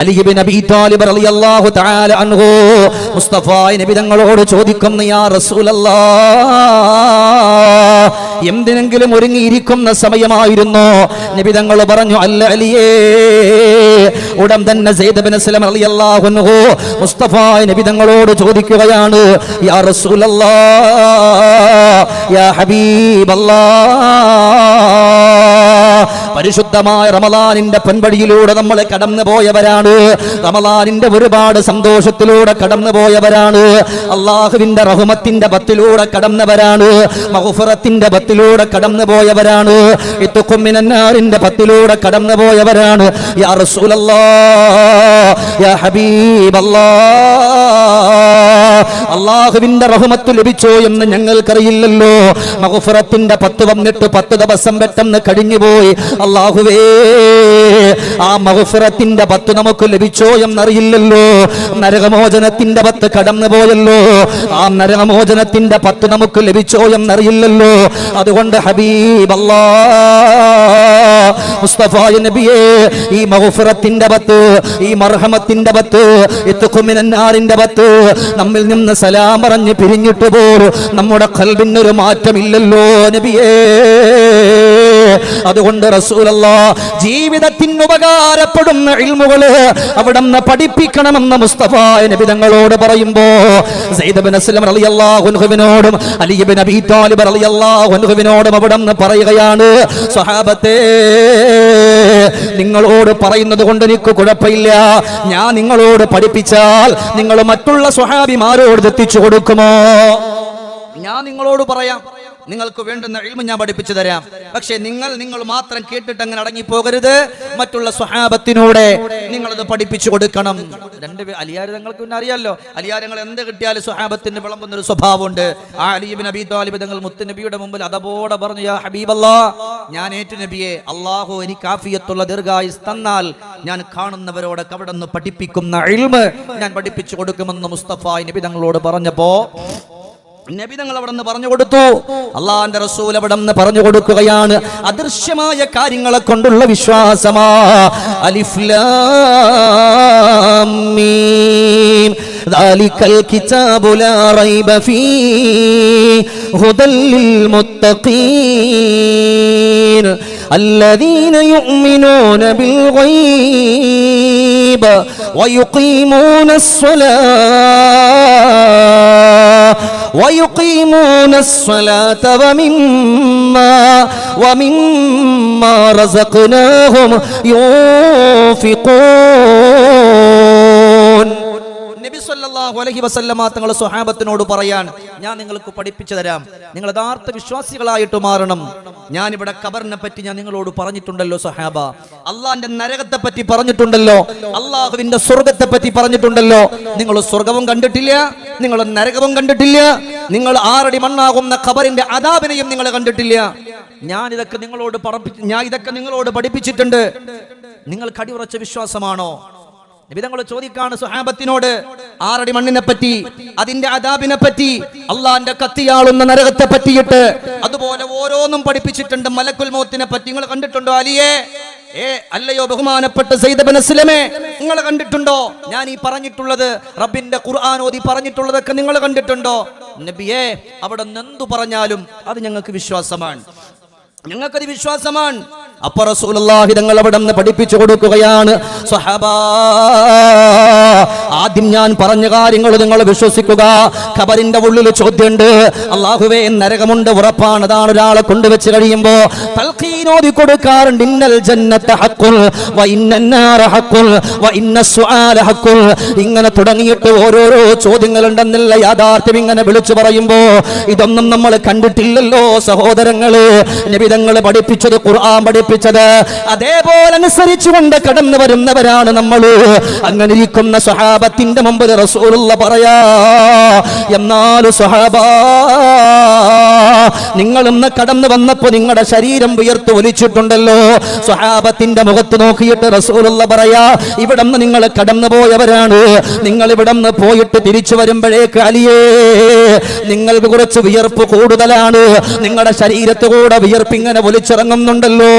അലി ഇബ്നു അബീ ത്വാലിബ് റളിയല്ലാഹു തആല അൻഹു മുസ്തഫ നബി തങ്ങളോട് ചോദിക്കുന്നു, യാ റസൂലല്ലാഹ്, എന്തിനെങ്കിലും ഒരുങ്ങിയിരിക്കുന്ന സമയമായിരുന്നു. നബി തങ്ങൾ പറഞ്ഞു, അല്ല അലിയേ. ഉടൻ തന്നെ സയ്യിദ് ഇബ്നു അസ്ലം റളിയല്ലാഹു അൻഹു മുസ്തഫ നബി തങ്ങളോട് ചോദിക്കുകയാണ്, യാ റസൂലല്ലാഹ്, യാ ഹബീബല്ലാഹ്, പരിശുദ്ധമായ റമളാനിന്റെ പൊൻപടിയിലൂടെ നമ്മൾ കടന്നു പോയവരാണ്. റമളാനിന്റെ ഒരുപാട് സന്തോഷത്തിലൂടെ കടന്നു പോയവരാണ്. അല്ലാഹുവിന്റെ റഹ്മത്തിന്റെ ബത്തിലൂടെ കടന്നവരാണ്. മഗ്ഫിറത്തിന്റെ ബത്തിലൂടെ കടന്നു പോയവരാണ്. ഇത്ഖും മിനന്നാറിന്റെ ബത്തിലൂടെ കടന്നു പോയവരാണ്. യാ റസൂലല്ലാഹ്, യാ ഹബീബല്ലാഹ്, അല്ലാഹുവിന്റെ റഹ്മത്ത് ലഭിച്ചോ എന്ന് ഞങ്ങൾക്കറിയില്ലല്ലോ. മഗ്ഫിറത്തിന്റെ 10 വന്നിട്ട് 10 ദിവസം പെട്ടെന്ന് കഴിഞ്ഞുപോയി. അല്ലാഹുവേ, ആ മഗ്ഫിറത്തിന്റെ 10 നമുക്ക് ലഭിച്ചോ എന്നറിയില്ലല്ലോ. നരകമോചനത്തിന്റെ 10 കടന്നു പോയല്ലോ. ആ നരകമോചനത്തിന്റെ 10 നമുക്ക് ലഭിച്ചോ എന്നറിയില്ലല്ലോ. അതുകൊണ്ട് ഹബീബല്ലാഹ് മുസ്തഫ നബിയേ, ഈ മഗ്ഫിറത്തിന്റെ 10, ഈ മർഹമത്തിന്റെ 10, ഇത്ഖും മിനന്നാറിന്റെ 10 നമ്മിൽ നിന്ന് സലാം പറഞ്ഞ് പിരിഞ്ഞിട്ട് പോലും നമ്മുടെ ഖൽബിനൊരു മാറ്റമില്ലല്ലോ നബിയേ. അതുകൊണ്ട് റസൂലല്ലാഹ് ജീവിതത്തിന് ഉപകാരപ്പെടുന്ന ഇൽമുകള് അവിടുന്ന് പഠിപ്പിക്കണമെന്ന് മുസ്തഫ നബി തങ്ങളോട് പറയുമ്പോ സയ്യിദ് ഇബ്നു അസ്ലം റളിയല്ലാഹു അൻഹുവിനോടും അലി ഇബ്നു അബീ ത്വാലിബ് റളിയല്ലാഹു അൻഹുവിനോടും അവിടുന്ന് പറയുകയാണ്, സ്വഹാബത്തേ, നിങ്ങളോട് പറയുന്നത് കൊണ്ട് എനിക്ക് കുഴപ്പമില്ല. ഞാൻ നിങ്ങളോട് പഠിപ്പിച്ചാൽ നിങ്ങൾ മറ്റുള്ള സ്വഹാബിമാരോട് എത്തിച്ചു കൊടുക്കുമോ? ഞാൻ നിങ്ങളോട് പറയാം, നിങ്ങൾക്ക് വേണ്ടുന്ന ഇൽമു ഞാൻ പഠിപ്പിച്ചു തരാം. പക്ഷേ നിങ്ങൾ മാത്രം കേട്ടിട്ട് അങ്ങനെ അടങ്ങിപ്പോകരുത്. മറ്റുള്ള സ്വഹാബത്തിനൂടെ നിങ്ങളത് പഠിപ്പിച്ചു കൊടുക്കണം. അലിയാർ തങ്ങൾക്ക് പിന്നെ അറിയാമല്ലോ, അലിയാരങ്ങൾ എന്ത് കിട്ടിയാലും സ്വഹാബത്തിന് വിളമ്പുന്നൊരു സ്വഭാവമുണ്ട്. ആ അലി ഇബ്നു അബീ ത്വാലിബ് തങ്ങൾ മുത്ത് നബിയുടെ മുമ്പിൽ അതബോടെ പറഞ്ഞു, യാ ഹബീബല്ലാഹ്, ഞാൻ ഏറ്റു നബിയെ, അള്ളാഹു എനിക്ക് ആഫിയത്തുള്ള ദീർഘായുസ് തന്നാൽ ഞാൻ കാണുന്നവരോട് അവിടുന്ന് പഠിപ്പിക്കുന്ന ഇൽമ് ഞാൻ പഠിപ്പിച്ചു കൊടുക്കുമെന്ന് മുസ്തഫ നബി തങ്ങളോട് പറഞ്ഞപ്പോ നബി തങ്ങൾ അവിടെ നിന്ന് പറഞ്ഞു കൊടുത്തു. അള്ളാന്റെ റസൂൽ അവിടെ നിന്ന് പറഞ്ഞു കൊടുക്കുകയാണ്, അദൃശ്യമായ കാര്യങ്ങളെ കൊണ്ടുള്ള വിശ്വാസമാ. അലിഫ് ലാം മീം ദാലികൽ കിതാബു ലാ റൈബ ഫീഹി ഹുദൽ ലിൽ മുത്തഖീൻ الذين يؤمنون بالغيب ويقيمون الصلاة ومما رزقناهم ينفقون. നബി സല്ലല്ലാഹു അലൈഹി വസല്ലമ തങ്ങൾ സ്വഹാബത്തിനോട് പറയാൻ, ഞാൻ നിങ്ങൾക്ക് പഠിപ്പിച്ചു തരാം, നിങ്ങൾ യഥാർത്ഥ വിശ്വാസികളായിട്ട് മാറണം. ഞാനിവിടെ ഖബറിനെ പറ്റി ഞാൻ നിങ്ങളോട് പറഞ്ഞിട്ടുണ്ടല്ലോ സ്വഹാബ. അള്ളാന്റെ നരകത്തെ പറ്റി പറഞ്ഞിട്ടുണ്ടല്ലോ, അള്ളാഹുവിന്റെ സ്വർഗത്തെ പറ്റി പറഞ്ഞിട്ടുണ്ടല്ലോ. നിങ്ങൾ സ്വർഗവും കണ്ടിട്ടില്ല, നിങ്ങൾ നരകവും കണ്ടിട്ടില്ല, നിങ്ങൾ 6 അടി മണ്ണാകുന്ന ഖബറിന്റെ അദാബിനെയും നിങ്ങൾ കണ്ടിട്ടില്ല. ഞാൻ ഇതൊക്കെ നിങ്ങളോട് പഠിപ്പിച്ചിട്ടുണ്ട്. നിങ്ങൾക്ക് അടിയുറച്ച വിശ്വാസമാണോ? നബി തങ്ങൾ ചോദിക്കാണ് സ്വഹാബത്തിനോട് 6 അടി മണ്ണിനെ പറ്റി, അതിന്റെ അദാബിനെ പറ്റി, അള്ളാന്റെ കത്തിയാളുന്ന നരകത്തെ പറ്റിയിട്ട്, അതുപോലെ ഓരോന്നും പഠിപ്പിച്ചിട്ടുണ്ട്. മലക്കുൽ മൗത്തിനെ പറ്റി നിങ്ങൾ കണ്ടിട്ടുണ്ടോ അലിയേ? അല്ലയോ ബഹുമാനപ്പെട്ട സയ്യിദ് ഇബ്നു അസ്ലമേ, നിങ്ങൾ കണ്ടിട്ടുണ്ടോ? ഞാൻ ഈ പറഞ്ഞിട്ടുള്ളത്, റബ്ബിന്റെ ഖുർആൻ ഓതി പറഞ്ഞിട്ടുള്ളതൊക്കെ നിങ്ങൾ കണ്ടിട്ടുണ്ടോ? നബിയേ, അവിടെ എന്തു പറഞ്ഞാലും അത് ഞങ്ങൾക്ക് വിശ്വാസമാണ്, ഞങ്ങൾക്കത് വിശ്വാസമാണ്. അപ്പോൾ റസൂലുള്ളാഹി തങ്ങൾ അവിടെ നിന്ന് പഠിപ്പിച്ചു കൊടുക്കുകയാണ്, സ്വഹാബാ, ആദ്യം ഞാൻ പറഞ്ഞ കാര്യങ്ങൾ നിങ്ങൾ വിശ്വസിക്കുക. ഖബറിന്റെ ഉള്ളിൽ ചോദ്യമുണ്ട്. അല്ലാഹുവേ, നരകമുണ്ട്, ഉറപ്പാണ്. അതാണ് ഒരാളെ കൊണ്ടുവച്ച് കഴിയുമ്പോ തൽഖീൻ ഓതി കൊടുക്കാറുണ്ട്. ഇന്നൽ ജന്നത ഹഖുൽ വ ഇന്നന്നാറ ഹഖുൽ വ ഇന്നസ്സുആല ഹഖുൽ. ഇങ്ങനെ തുടങ്ങിയിട്ട് ഓരോരോ ചോദ്യങ്ങളുണ്ടെന്നുള്ള യാഥാർത്ഥ്യം ഇങ്ങനെ വിളിച്ചു പറയുമ്പോ ഇതൊന്നും നമ്മൾ കണ്ടിട്ടില്ലല്ലോ സഹോദരങ്ങളെ. നബി തങ്ങൾ പഠിപ്പിച്ചത്, ഖുർആൻ പഠിപ്പിച്ചത്, അതേപോലെ അനുസരിച്ചുകൊണ്ട് കടന്നു വരുന്നവരാണ് നമ്മൾ. അങ്ങനെ ഇരിക്കുന്ന സ്വഹാബത്തിന്റെ മുമ്പിൽ റസൂലുള്ള പറയാ, എന്നാലും സ്വഹാബാ, നിങ്ങൾ ഇന്ന് കടന്നു വന്നപ്പോ നിങ്ങളുടെ ശരീരം വിയർത്ത് ഒലിച്ചിട്ടുണ്ടല്ലോ. സ്വഹാബത്തിന്റെ മുഖത്ത് നോക്കിയിട്ട് റസൂലുള്ള പറയാ, ഇവിടെ നിന്ന് നിങ്ങൾ കടന്നു പോയവരാണ്. നിങ്ങൾ ഇവിടെ നിന്ന് പോയിട്ട് തിരിച്ചു വരുമ്പോഴേക്ക് അലിയേ, നിങ്ങൾക്ക് കുറച്ച് വിയർപ്പ് കൂടുതലാണ്. നിങ്ങളുടെ ശരീരത്ത് കൂടെ വിയർപ്പ് ഇങ്ങനെ ഒലിച്ചിറങ്ങുന്നുണ്ടല്ലോ.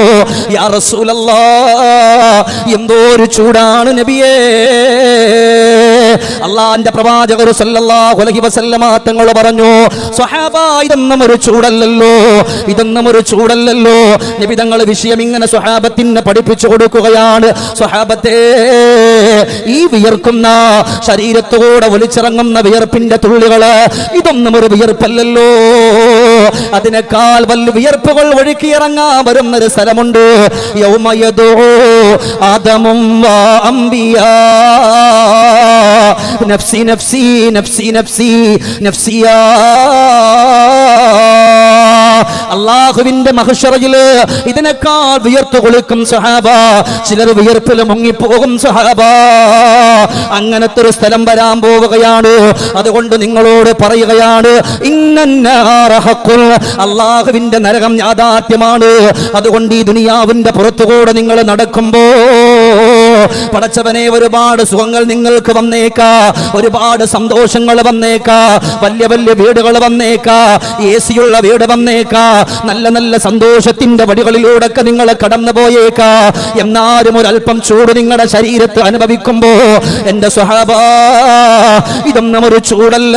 യാ റസൂലല്ലാഹ്, എന്തോ ഒരു ചൂടാണ് നബിയേ. അള്ളാന്റെ പ്രവാചകർ സല്ലല്ലാഹു അലൈഹി വസല്ലമ തങ്ങൾ പറഞ്ഞു, സ്വഹാബാ, ഇതൊന്നും ഒരു ചൂടല്ലല്ലോ, ഇതൊന്നും ഒരു ചൂടല്ലല്ലോ. നബി തങ്ങൾ വിഷയം ഇങ്ങനെ സ്വഹാബത്തിനെ പഠിപ്പിച്ചു കൊടുക്കുകയാണ്. സ്വഹാബത്തെ, ഈ വിയർക്കുന്ന ശരീരത്തോടെ ഒലിച്ചിറങ്ങുന്ന വിയർപ്പിന്റെ തുള്ളികള് ഇതൊന്നും ഒരു വിയർപ്പല്ലല്ലോ. അതിനേക്കാൾ വലിയ വിയർപ്പുകൾ ഒഴുക്കിയിറങ്ങാൻ വരുന്നൊരു സ്ഥലമുണ്ട്. യൗമയദൂ ആദമും വ അംബിയാ നഫ്സി നഫ്സി നഫ്സി നഫ്സി നഫ്സിയാ. അല്ലാഹുവിന്റെ മഹ്ശറയില് ഇതിനേക്കാൾ വിയർത്തു കൊളുക്കും സഹാബ. ചിലർ വിയർപ്പിൽ മുങ്ങിപ്പോകും സഹാബ. അങ്ങനത്തെ ഒരു സ്ഥലം വരാൻ പോവുകയാണ്. അതുകൊണ്ട് നിങ്ങളോട് പറയുകയാണ്, ഇന്നന്നാറ ഹഖുൽ, അല്ലാഹുവിന്റെ നരകം യാഥാർത്ഥ്യമാണ്. അതുകൊണ്ട് ഈ ദുനിയാവിന്റെ പുറത്തുകൂടെ നിങ്ങൾ നടക്കുമ്പോ പടച്ചവനെ, ഒരുപാട് സുഖങ്ങൾ നിങ്ങൾക്ക് വന്നേക്കാ, ഒരുപാട് സന്തോഷങ്ങൾ വന്നേക്കാ, വലിയ വലിയ വീടുകൾ വന്നേക്കാ, AC യുള്ള വീട് വന്നേക്കാ, നല്ല നല്ല സന്തോഷത്തിന്റെ വഴികളിലൂടെ നിങ്ങൾ കടന്നു പോയേക്കാ. എന്നാലും ഒരല്പം ചൂട് നിങ്ങളുടെ ശരീരത്ത് അനുഭവിക്കുമ്പോ എന്റെ സ്വഹാബാ, ഇതൊന്നും ഒരു ചൂടല്ല.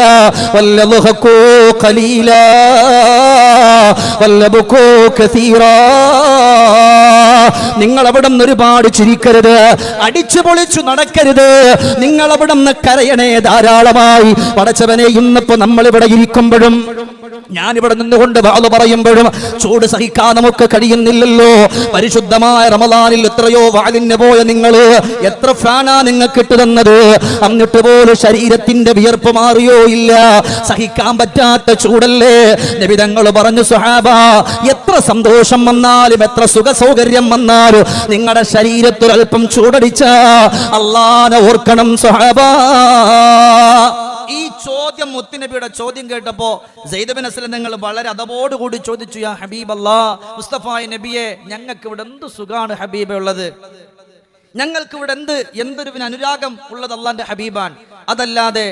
വല്ലദുഹകൂ ഖലീലാ വല്ലബുകൂ കസീറാ. നിങ്ങൾ അവിടെ നിന്ന് ഒരുപാട് ചിരിക്കരുത്, അടിച്ചു പൊളിച്ചു നടക്കരുത്. നിങ്ങൾ അവിടെ നിന്ന് കരയണേ ധാരാളമായി. പടച്ചവനെ, ഇന്നിപ്പോ നമ്മളിവിടെ ഇരിക്കുമ്പോഴും ഞാനിവിടെ നിന്നുകൊണ്ട് വാള് പറയുമ്പോഴും ചൂട് സഹിക്കാൻ നമുക്ക് കഴിയുന്നില്ലല്ലോ. പരിശുദ്ധമായ റമദാനിൽ എത്രയോ വാലിന് പോയ നിങ്ങൾ, എത്ര ഫാനാ നിങ്ങൾക്ക് ഇട്ടുതന്നത്, എന്നിട്ട് പോലും ശരീരത്തിന്റെ വിയർപ്പ് മാറിയോ ഇല്ല. സഹിക്കാൻ പറ്റാത്ത ചൂടല്ലേ. നബി തങ്ങൾ പറഞ്ഞു, സ്വഹാബ, എത്ര സന്തോഷം വന്നാലും എത്ര സുഖ സൗകര്യം വന്നാലും നിങ്ങളുടെ ശരീരത്തിൽ അല്പം ചൂടടിച്ച അല്ലാഹനെ ഓർക്കണം സ്വഹാബ. ഈ ചോദ്യം, മുത്തുനബിയുടെ ചോദ്യം കേട്ടപ്പോ സെയ്ദ് ബിൻ അസ്ലം നിങ്ങൾ വളരെ അതവോടുകൂടി ചോദിച്ചു, യാ ഹബീബല്ലാഹ്, മുസ്തഫായ നബിയെ, ഞങ്ങൾക്ക് ഇവിടെ എന്ത് സുഖാണ് ഹബീബെ ഉള്ളത്, ഞങ്ങൾക്ക് ഇവിടെ എന്തൊരു അനുരാഗം ഉള്ളത് അള്ളാന്റെ ഹബീബാൻ. അതല്ലാതെ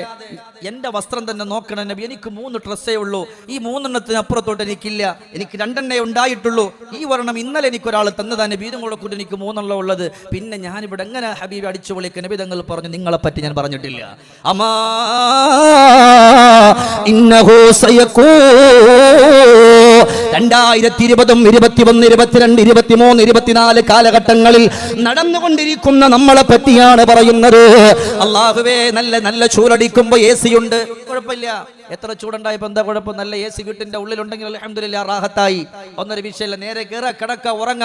എന്റെ വസ്ത്രം തന്നെ നോക്കണം നബി, എനിക്ക് 3 ഡ്രസ്സേ ഉള്ളൂ, ഈ 3 അപ്പുറത്തോട്ട് എനിക്കില്ല, എനിക്ക് 2 ഉണ്ടായിട്ടുള്ളൂ. ഈ ഒരെണ്ണം ഇന്നലെ എനിക്കൊരാൾ തന്നതാണ് നബി, ഇതും കൂടെ കൂടി എനിക്ക് 3 ഉള്ളത്. പിന്നെ ഞാനിവിടെ എങ്ങനെ ഹബീബ് അടിച്ചു വിളിക്കുക? നബി തങ്ങൾ പറഞ്ഞു, നിങ്ങളെ പറ്റി ഞാൻ പറഞ്ഞിട്ടില്ല. അമാ ഇന്നഹു സയകൂ 2020, 21, 22, 23, 24 കാലഘട്ടങ്ങളിൽ നടന്നുകൊണ്ടിരിക്കുന്ന നമ്മളെ പറ്റിയാണ് പറയുന്നത്. അല്ലാഹുവേ, നല്ല നല്ല ചൂടടിക്കുമ്പോ AC ഉണ്ട്, കുഴപ്പമില്ല. എത്ര ചൂടുണ്ടായപ്പോ എന്താ കുഴപ്പം? നല്ല AC വീട്ടിന്റെ ഉള്ളിലുണ്ടെങ്കിൽ അൽഹംദുലില്ലാഹ് റാഹത്തായി, ഒന്നൊരു വിഷയമില്ല. നേരെ കയറാ, കിടക്ക, ഉറങ്ങ,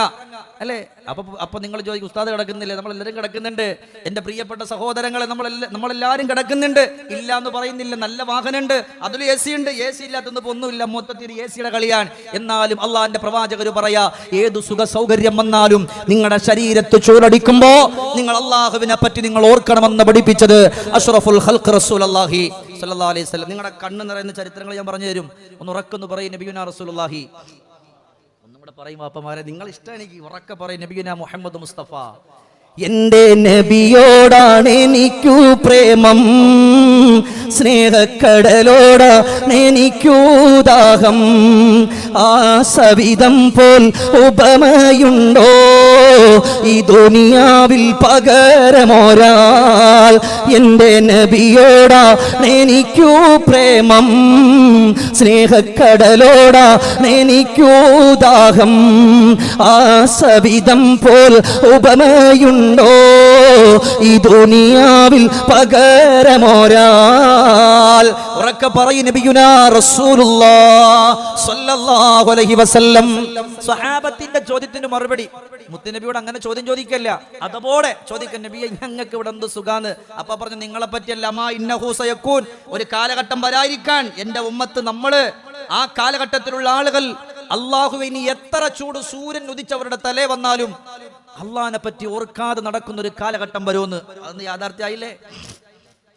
അല്ലേ? അപ്പൊ നിങ്ങൾ ചോദിക്കും, ഉസ്താദ് കിടക്കുന്നില്ലേ? നമ്മളെല്ലാവരും കിടക്കുന്നുണ്ട്. എന്റെ പ്രിയപ്പെട്ട സഹോദരങ്ങളെ, നമ്മളെല്ലാവരും കിടക്കുന്നുണ്ട്. ഇല്ല എന്ന് പറയുന്നില്ല. നല്ല വാഹനമുണ്ട്, അതിൽ AC ഉണ്ട്. AC ഇല്ലാത്തൊന്നും ഒന്നുമില്ല, മൊത്തത്തിൽ AC-യുടെ കളിയാണ്. എന്നാലും അള്ളാന്റെ പ്രവാചകർ പറയാ, ഏത് സുഖ സൗകര്യം വന്നാലും നിങ്ങളുടെ ശരീരത്ത് ചൂടടിക്കുമ്പോ നിങ്ങൾ അള്ളാഹുവിനെ പറ്റി നിങ്ങൾ ഓർക്കണമെന്ന് പഠിപ്പിച്ചത് അഷ്റഫുൽ ഖൽഖ് റസൂലുള്ളാഹി സ്വല്ലല്ലാഹു അലൈഹി വസല്ലം. നിങ്ങളുടെ കണ്ണ് നിറയുന്ന ചരിത്രങ്ങൾ ഞാൻ പറഞ്ഞു തരും. ഒന്ന് ഉറക്കെന്ന് പറയും, നബിയുനാ റസൂലുള്ളാഹി. ഒന്നും കൂടെ പറയും വാപ്പമാരെ, നിങ്ങൾ ഇഷ്ടം എനിക്ക് ഉറക്കെ പറയും, നബിയുനാ മുഹമ്മദ് മുസ്തഫ. എന്റെ നബിയോടാണ് എനിക്കു പ്രേമം, സ്നേഹക്കടലോടാണ് എനിക്കു ദാഹം. ആ സവിധം പോൽ ഉപമയുണ്ടോ ഈ ദുനിയാവിൽ പകരമൊരാൾ? എന്റെ നബിയോടാണ് എനിക്കു പ്രേമം, സ്നേഹക്കടലോടാണ് എനിക്കു ദാഹം. ആ സവിധം പോൽ ഉപമയുണ്ടോ ഈ ദുനിയാവിൽ പകരമൊരാൾ? ഉറക്കെ പറയും, നബിയുനാ റസൂലുള്ളാഹി സ്വല്ലല്ലാഹു അലൈഹി വസല്ലം. സ്വഹാബത്തിന്റെ ചോദ്യത്തിന് മറുപടി മുത്തുനബിയോട് അങ്ങനെ ചോദ്യം ചോദിക്കല്ല, അതുപോലെ ചോദിക്കാൻ, നബിയെ, ഞങ്ങൾക്ക് ഇവിടെ എന്ത് സുഖാന്ന്. അപ്പൊ പറഞ്ഞു, നിങ്ങളെ പറ്റിയല്ല, മാ ഇന്നഹു സയകൂൻ, ഒരു കാലഘട്ടം വരാതിരിക്കാൻ എന്റെ ഉമ്മത്ത്, നമ്മള് ആ കാലഘട്ടത്തിലുള്ള ആളുകൾ, അല്ലാഹുവേ, ഇനി എത്ര ചൂട് സൂര്യൻ ഉദിച്ചവരുടെ തലേ വന്നാലും അള്ളാഹിനെ പറ്റി ഓർക്കാതെ നടക്കുന്ന ഒരു കാലഘട്ടം വരുമെന്ന്. അതൊന്ന് യാഥാർത്ഥ്യമായില്ലേ?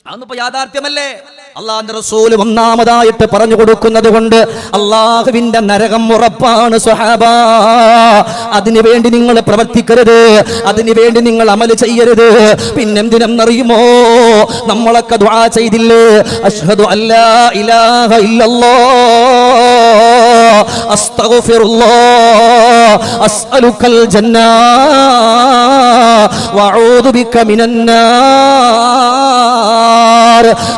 അതൊന്നിപ്പോ യാഥാർത്ഥ്യമല്ലേ? അള്ളാഹുവിന്റെ റസൂൽ ഒന്നാമതായിട്ട് പറഞ്ഞു കൊടുക്കുന്നത് കൊണ്ട് അള്ളാഹുവിന്റെ നരകം ഉറപ്പാണ് സ്വഹാബ. അതിനുവേണ്ടി നിങ്ങൾ പ്രവർത്തിക്കരുത്, അതിനുവേണ്ടി നിങ്ങൾ അമൽ ചെയ്യരുത്. പിന്നെന്തിനെന്നറിയുമോ? നമ്മളൊക്കെ ദുആ ചെയ്തില്ലേ, അഷ്ഹദു അല്ലാ ഇലാഹ ഇല്ലല്ലാഹ് അസ്തഗ്ഫിറുല്ലാഹ് അസ്അലുക്കൽ ജന്നാ വഅഊദു ബിക മിനന്നാർ.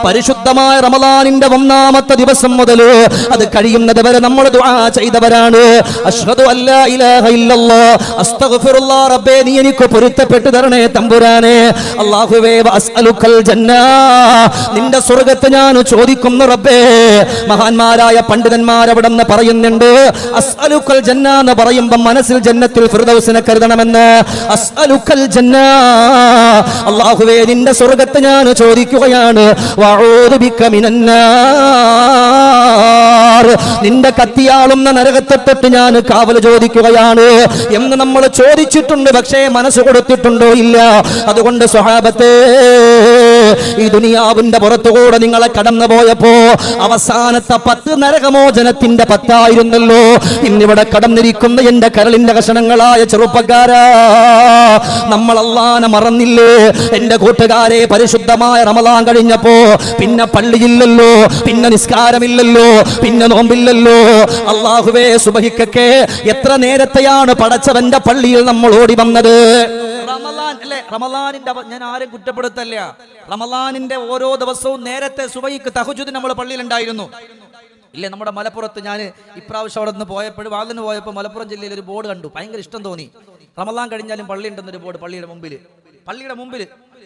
പരിശുദ്ധമായ റമളാനിന്റെ ഒന്നാമത്തെ ദിവസം മുതൽ അത് കഴിയുന്നത് വരെ നമ്മൾ ദുആ ചെയ്തവരാണ്. അഷ്ഹദു അല്ലാ ഇലാഹ ഇല്ലല്ലാഹ് അസ്തഗ്ഫിറുല്ലാഹ് റബ്ബേ നീ എനിക്ക് പൊരുത്തപ്പെട്ടു തരണേ തമ്പുരാനെ. അല്ലാഹുവേ അസ്അലുക്കൽ ജന്നാ നിന്റെ സ്വർഗ്ഗത്തെ ഞാൻ ചോദിക്കുന്നു റബ്ബേ. മഹാന്മാരായ പണ്ഡിതന്മാർ അവിടെ നിന്ന് പറയുന്നുണ്ട്, അസ്അലുക്കൽ ജന്ന എന്ന് പറയുമ്പോൾ മനസ്സിൽ ജന്നത്തുൽ ഫിർദൗസിനെ കരുതണമെന്ന്. അസ്അലുക്കൽ ജന്ന അല്ലാഹുവേ നിന്റെ സ്വർഗ്ഗത്തെ ഞാൻ ചോദിക്കുകയാണ്. വഅഊദു ബിക മിനന്നാർ നിന്റെ കത്തിയാളുന്ന നരകത്തെ തൊട്ട് ഞാൻ കാവൽ ചോദിക്കുകയാണ് എന്ന് നമ്മൾ ചോദിച്ചിട്ടുണ്ട്. പക്ഷേ മനസ്സ് കൊടുത്തിട്ടുണ്ടോ? ഇല്ല. അതുകൊണ്ട് സ്വഹാബത്തെ, ഈ ദുനിയാവിന്റെ പുറത്തുകൂടെ നിങ്ങളെ കടന്നു പോയപ്പോ അവസാനത്തെ 10 നരകമോചനത്തിന്റെ 10 ആയിരുന്നല്ലോ. ഇന്നിവിടെ കടന്നിരിക്കുന്ന എന്റെ കരളിന്റെ കഷണങ്ങളായ ചെറുപ്പക്കാരാ, നമ്മൾ അല്ലാഹനെ മറന്നില്ലേ? എന്റെ കൂട്ടുകാരെ, പരിശുദ്ധമായ റമളാൻ കഴിഞ്ഞപ്പോ പിന്നെ പള്ളിയില്ലല്ലോ, പിന്നെ നിസ്കാരമില്ലല്ലോ, പിന്നെ നോമ്പില്ലല്ലോ. അല്ലാഹുവേ, സുബഹിക്കൊക്കെ എത്ര നേരത്തെയാണ് പടച്ചവന്റെ പള്ളിയിൽ നമ്മൾ ഓടി വന്നത്? റമളാൻ അല്ലേ? റമളാനിന്റെ ഞാൻ ആരും കുറ്റപ്പെടുത്തല്ല. റമളാനിന്റെ ഓരോ ദിവസവും നേരത്തെ സുബഹിക്ക് തഹജ്ജുദ് നമ്മൾ പള്ളിയിലുണ്ടായിരുന്നു ഇല്ലേ? നമ്മുടെ മലപ്പുറത്ത് ഞാൻ ഇപ്രാവശ്യം അവിടെ നിന്ന് പോയപ്പോൾ, വാതിന് പോയപ്പോൾ മലപ്പുറം ജില്ലയിൽ ഒരു ബോർഡ് കണ്ടു, ഭയങ്കര ഇഷ്ടം തോന്നി. റമളാൻ കഴിഞ്ഞാലും പള്ളി ഉണ്ടെന്നൊരു ബോർഡ് പള്ളിയുടെ മുമ്പിൽ.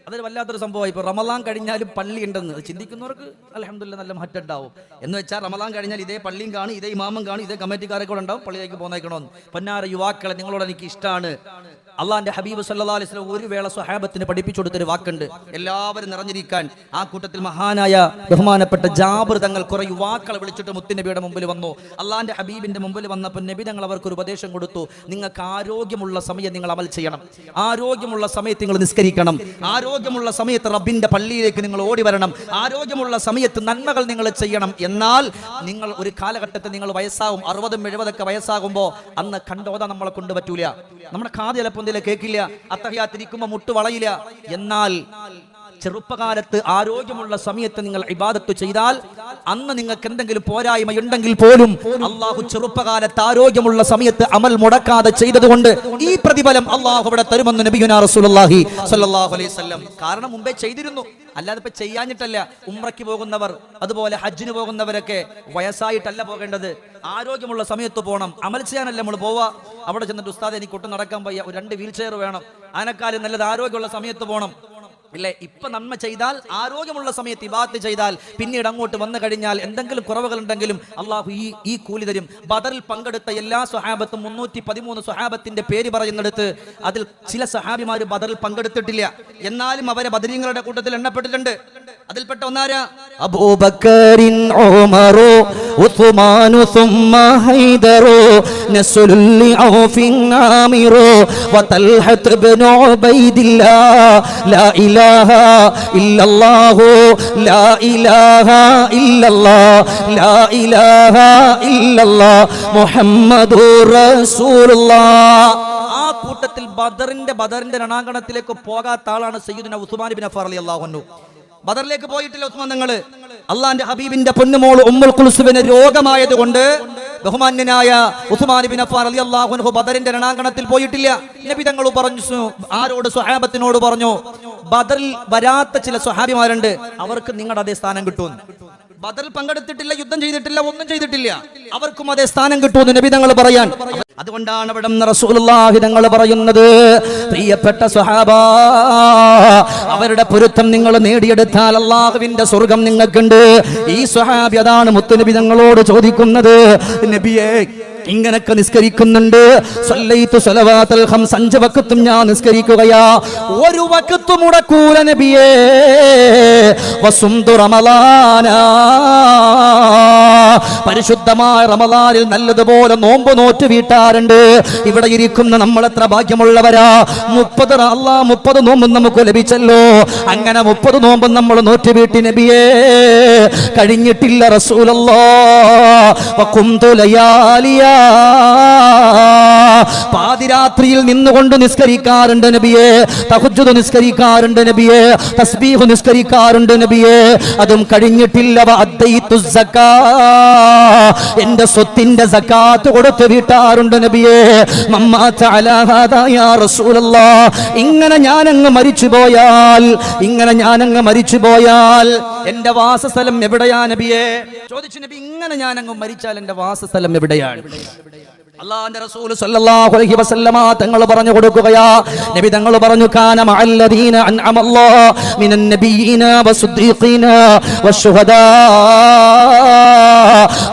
അതൊരു വല്ലാത്തൊരു സംഭവമായി. ഇപ്പോൾ റമളാൻ കഴിഞ്ഞാലും പള്ളി ഉണ്ടെന്ന് ചിന്തിക്കുന്നവർക്ക് അൽഹംദുലില്ലാഹ് നല്ല മാറ്റം ഉണ്ടാവും. എന്ന് വെച്ചാൽ റമളാൻ കഴിഞ്ഞാൽ ഇതേ പള്ളിയും കാണും, ഇതേ ഇമാമും കാണും, ഇതേ കമ്മിറ്റിക്കാരൊക്കെ ഉണ്ടാവും, പള്ളിയിലേക്ക് പോന്നേക്കണമെന്ന്. പൊന്നാര യുവാക്കളെ, നിങ്ങളോട് എനിക്ക് ഇഷ്ടമാണ്. അള്ളാന്റെ ഹബീബ് സല്ലല്ലാഹു അലൈഹി വസല്ലം ഒരു വേള സ്വഹാബത്തിന് പഠിപ്പിച്ചു കൊടുത്തൊരു വാക്കുണ്ട്, എല്ലാവരും നിറഞ്ഞിരിക്കാൻ. ആ കൂട്ടത്തിൽ മഹാനായ ബഹുമാനപ്പെട്ട ജാബിർ തങ്ങൾ കുറെ യുവാക്കളെ വിളിച്ചിട്ട് മുത്തുനബിയുടെ മുമ്പിൽ വന്നു. അള്ളാന്റെ ഹബീബിന്റെ മുമ്പിൽ വന്നപ്പോൾ നബി തങ്ങൾ അവർക്കൊരു ഉപദേശം കൊടുത്തു. നിങ്ങൾക്ക് ആരോഗ്യമുള്ള സമയം നിങ്ങൾ അമൽ ചെയ്യണം, ആരോഗ്യമുള്ള സമയത്ത് നിങ്ങൾ നിസ്കരിക്കണം, ആരോഗ്യമുള്ള സമയത്ത് റബ്ബിന്റെ പള്ളിയിലേക്ക് നിങ്ങൾ ഓടി വരണം, ആരോഗ്യമുള്ള സമയത്ത് നന്മകൾ നിങ്ങൾ ചെയ്യണം. എന്നാൽ നിങ്ങൾ ഒരു കാലഘട്ടത്തിൽ നിങ്ങൾ വയസ്സാകും, 60-70 വയസ്സാകുമ്പോൾ അന്ന് കണ്ടോതാ നമ്മളെ കൊണ്ട് പറ്റൂല, നമ്മുടെ കാത് ചിലപ്പോൾ കേൾക്കില്ല, അത്തഹിയാത്തിരിക്കുമ്പോ മുട്ട് വളയില്ല. എന്നാൽ ചെറുപ്പകാലത്ത് ആരോഗ്യമുള്ള സമയത്ത് നിങ്ങൾ ഇബാദത്ത് ചെയ്താൽ അന്ന് നിങ്ങൾക്ക് എന്തെങ്കിലും പോരായ്മ ഉണ്ടെങ്കിൽ പോലും അള്ളാഹു ചെറുപ്പകാലത്ത് ആരോഗ്യമുള്ള സമയത്ത് അമൽ മുടക്കാതെ ചെയ്തതുകൊണ്ട് ഈ പ്രതിഫലം അള്ളാഹു ഇവിടെ തരുമെന്ന് നബിയുനാ റസൂലുള്ളാഹി സ്വല്ലല്ലാഹു അലൈഹി വസല്ലം. കാരണം മുമ്പേ ചെയ്തിരുന്നു, അല്ലാതെ ഇപ്പൊ ചെയ്യാഞ്ഞിട്ടല്ല. ഉംറയ്ക്ക് പോകുന്നവർ, അതുപോലെ ഹജ്ജിന് പോകുന്നവരൊക്കെ വയസ്സായിട്ടല്ല പോകേണ്ടത്, ആരോഗ്യമുള്ള സമയത്ത് പോകണം. അമൽ ചെയ്യാനല്ല നമ്മൾ പോവാ. അവിടെ ചെന്നിട്ട് ഉസ്താദ് എനിക്ക് ഒട്ടും നടക്കാൻ വയ്യ, 2 വീൽ ചെയർ വേണം, അതിനേക്കാളും നല്ലത് ആരോഗ്യമുള്ള സമയത്ത് പോകണം ഇല്ലേ? ഇപ്പൊ നന്മ ചെയ്താൽ, ആരോഗ്യമുള്ള സമയത്ത് ഇബാദത്ത് ചെയ്താൽ, പിന്നീട് അങ്ങോട്ട് വന്നു കഴിഞ്ഞാൽ എന്തെങ്കിലും കുറവുകൾ ഉണ്ടെങ്കിലും അള്ളാഹു ഈ കൂലി തരും. ബദറിൽ പങ്കെടുത്ത എല്ലാ സ്വഹാബത്തും 313 സ്വഹാബത്തിന്റെ പേര് പറയുന്നിടത്ത് അതിൽ ചില സ്വഹാബിമാർ ബദറിൽ പങ്കെടുത്തിട്ടില്ല, എന്നാലും അവരെ ബദരീങ്ങളുടെ കൂട്ടത്തിൽ എണ്ണപ്പെട്ടിട്ടുണ്ട്. അതിൽപ്പെട്ട ഒന്നാരാ? അബൂബക്കറിൻ ഉമറു ഉസ്മാനു സുമ്മ ഹൈദറു നസ്ലുൽ ഔഫിൻ ആമിറു വതൽഹത്ത് ഇബ്നു ഉബൈദില്ലാഹ് ലാ ഇലാഹ ഇല്ലല്ലാഹു ലാ ഇലാഹ ഇല്ലല്ലാഹ് ലാ ഇലാഹ ഇല്ലല്ലാഹ് മുഹമ്മദുർ റസൂലുള്ളാഹ്. ആ കൂട്ടത്തിൽ ബദറിന്റെ രണാങ്കണത്തിലേക്ക് പോകാത്ത ആളാണ് സയ്യിദുന ഉസ്മാൻ ഇബ്നു അഫ്ഫാൻ റളിയല്ലാഹു അൻഹു. ബദറിലേക്ക് പോയിട്ടില്ല ഉസ്മാൻ തങ്ങൾ. അള്ളാന്റെ ഹബീബിന്റെ പൊന്നുമോൾ ഉമ്മുൽ കുൽസുബിന് രോഗമായതുകൊണ്ട് ബഹുമാന്യനായ ഉസ്മാൻ ഇബ്നു അഫ്ഫാൻ റളിയല്ലാഹു അൻഹു ബദറിന്റെ രണാങ്കണത്തിൽ പോയിട്ടില്ല. നബി തങ്ങൾ പറഞ്ഞു, ആരോട്? സ്വഹാബത്തിനോട് പറഞ്ഞു, ബദറിൽ വരാത്ത ചില സ്വഹാബിമാരുണ്ട്, അവർക്ക് നിങ്ങളുടെ അതേ സ്ഥാനം കിട്ടുമെന്ന്. ബദറിൽ പങ്കെടുത്തിട്ടില്ല, യുദ്ധം ചെയ്തിട്ടില്ല, ഒന്നും ചെയ്തിട്ടില്ല, അവർക്കും അതേ സ്ഥാനം കിട്ടുമെന്ന് നബി തങ്ങൾ പറയാൻ. അതുകൊണ്ടാണ് അവിടെ റസൂലുള്ളാഹി തങ്ങൾ പറയുന്നത്, പ്രിയപ്പെട്ട സ്വഹാബാ, അവരുടെ പൊരുത്തം നിങ്ങൾ നേടിയെടുത്താൽ അല്ലാഹുവിന്റെ സ്വർഗം നിങ്ങൾക്കുണ്ട്. ഈ സ്വഹാബി അതാണ് മുത്തുനബി തങ്ങളോട് ചോദിക്കുന്നത്, നബിയേ ഇങ്ങനൊക്കെ നിസ്കരിക്കുന്നുണ്ട്. സല്ലൈതു സ്വലവാത്തുൽ ഖംസ് 5 വഖത്തും ഞാൻ നിസ്കരിക്കുകയാ, ഒരു വഖത്ത് മുടക്കൂല നബിയേ. വസുംതു റമളാന, പരിശുദ്ധമായ റമളാനിൽ നല്ലതുപോലെ നോമ്പ് നോറ്റ് വീട്ടാറുണ്ട്. ഇവിടെ ഇരിക്കുന്ന നമ്മൾ എത്ര ഭാഗ്യമുള്ളവരാ. 30 നോമ്പ് നമുക്ക് ലഭിച്ചല്ലോ. അങ്ങനെ 30 നോമ്പ് നമ്മൾ നോറ്റ് വീട്ടി നബിയേ. കഴിഞ്ഞിട്ടില്ല റസൂലല്ലാഹ്. വഖുംതു ലയാലിയാ, പാതിരാത്രിയിൽ നിന്നുകൊണ്ട് നിസ്കരിക്കാറുണ്ട് നബിയേ. തഹജ്ജുദ് നിസ്കരിക്കാറുണ്ട് നബിയേ. തസ്ബീഹ് നിസ്കരിക്കാറുണ്ട് നബിയേ. അതും കഴിഞ്ഞിട്ടില്ല. വഅദ്ദൈതു സക്കാ, എന്റെ സ്വത്തിന്റെ സക്കാത്ത് കൊടുത്ത് വീട്ടാറുണ്ട് നബിയേ. മമ്മാത അലാ ഹാദാ യാ റസൂലല്ലാഹ്, ഇങ്ങനെ ഞാനങ്ങ് മരിച്ചു പോയാൽ എന്റെ വാസസ്ഥലം എവിടെയാ നബിയേ? ചോദിച്ചു നബി, ഇങ്ങനെ ഞാനങ്ങ് മരിച്ചാൽ എന്റെ വാസസ്ഥലം എവിടെയാണ്? അല്ലാഹുവിന്റെ റസൂൽ സല്ലല്ലാഹു അലൈഹി വസല്ലമ തങ്ങൾ പറഞ്ഞു കൊടുക്കുകയാ. നബി തങ്ങൾ പറഞ്ഞു, കാന മഅല്ലദീന അൻഅമല്ലാഹു മിനൻ നബിയ്യീന വസ്സുദ്ദീഖീന വശുഹദാ.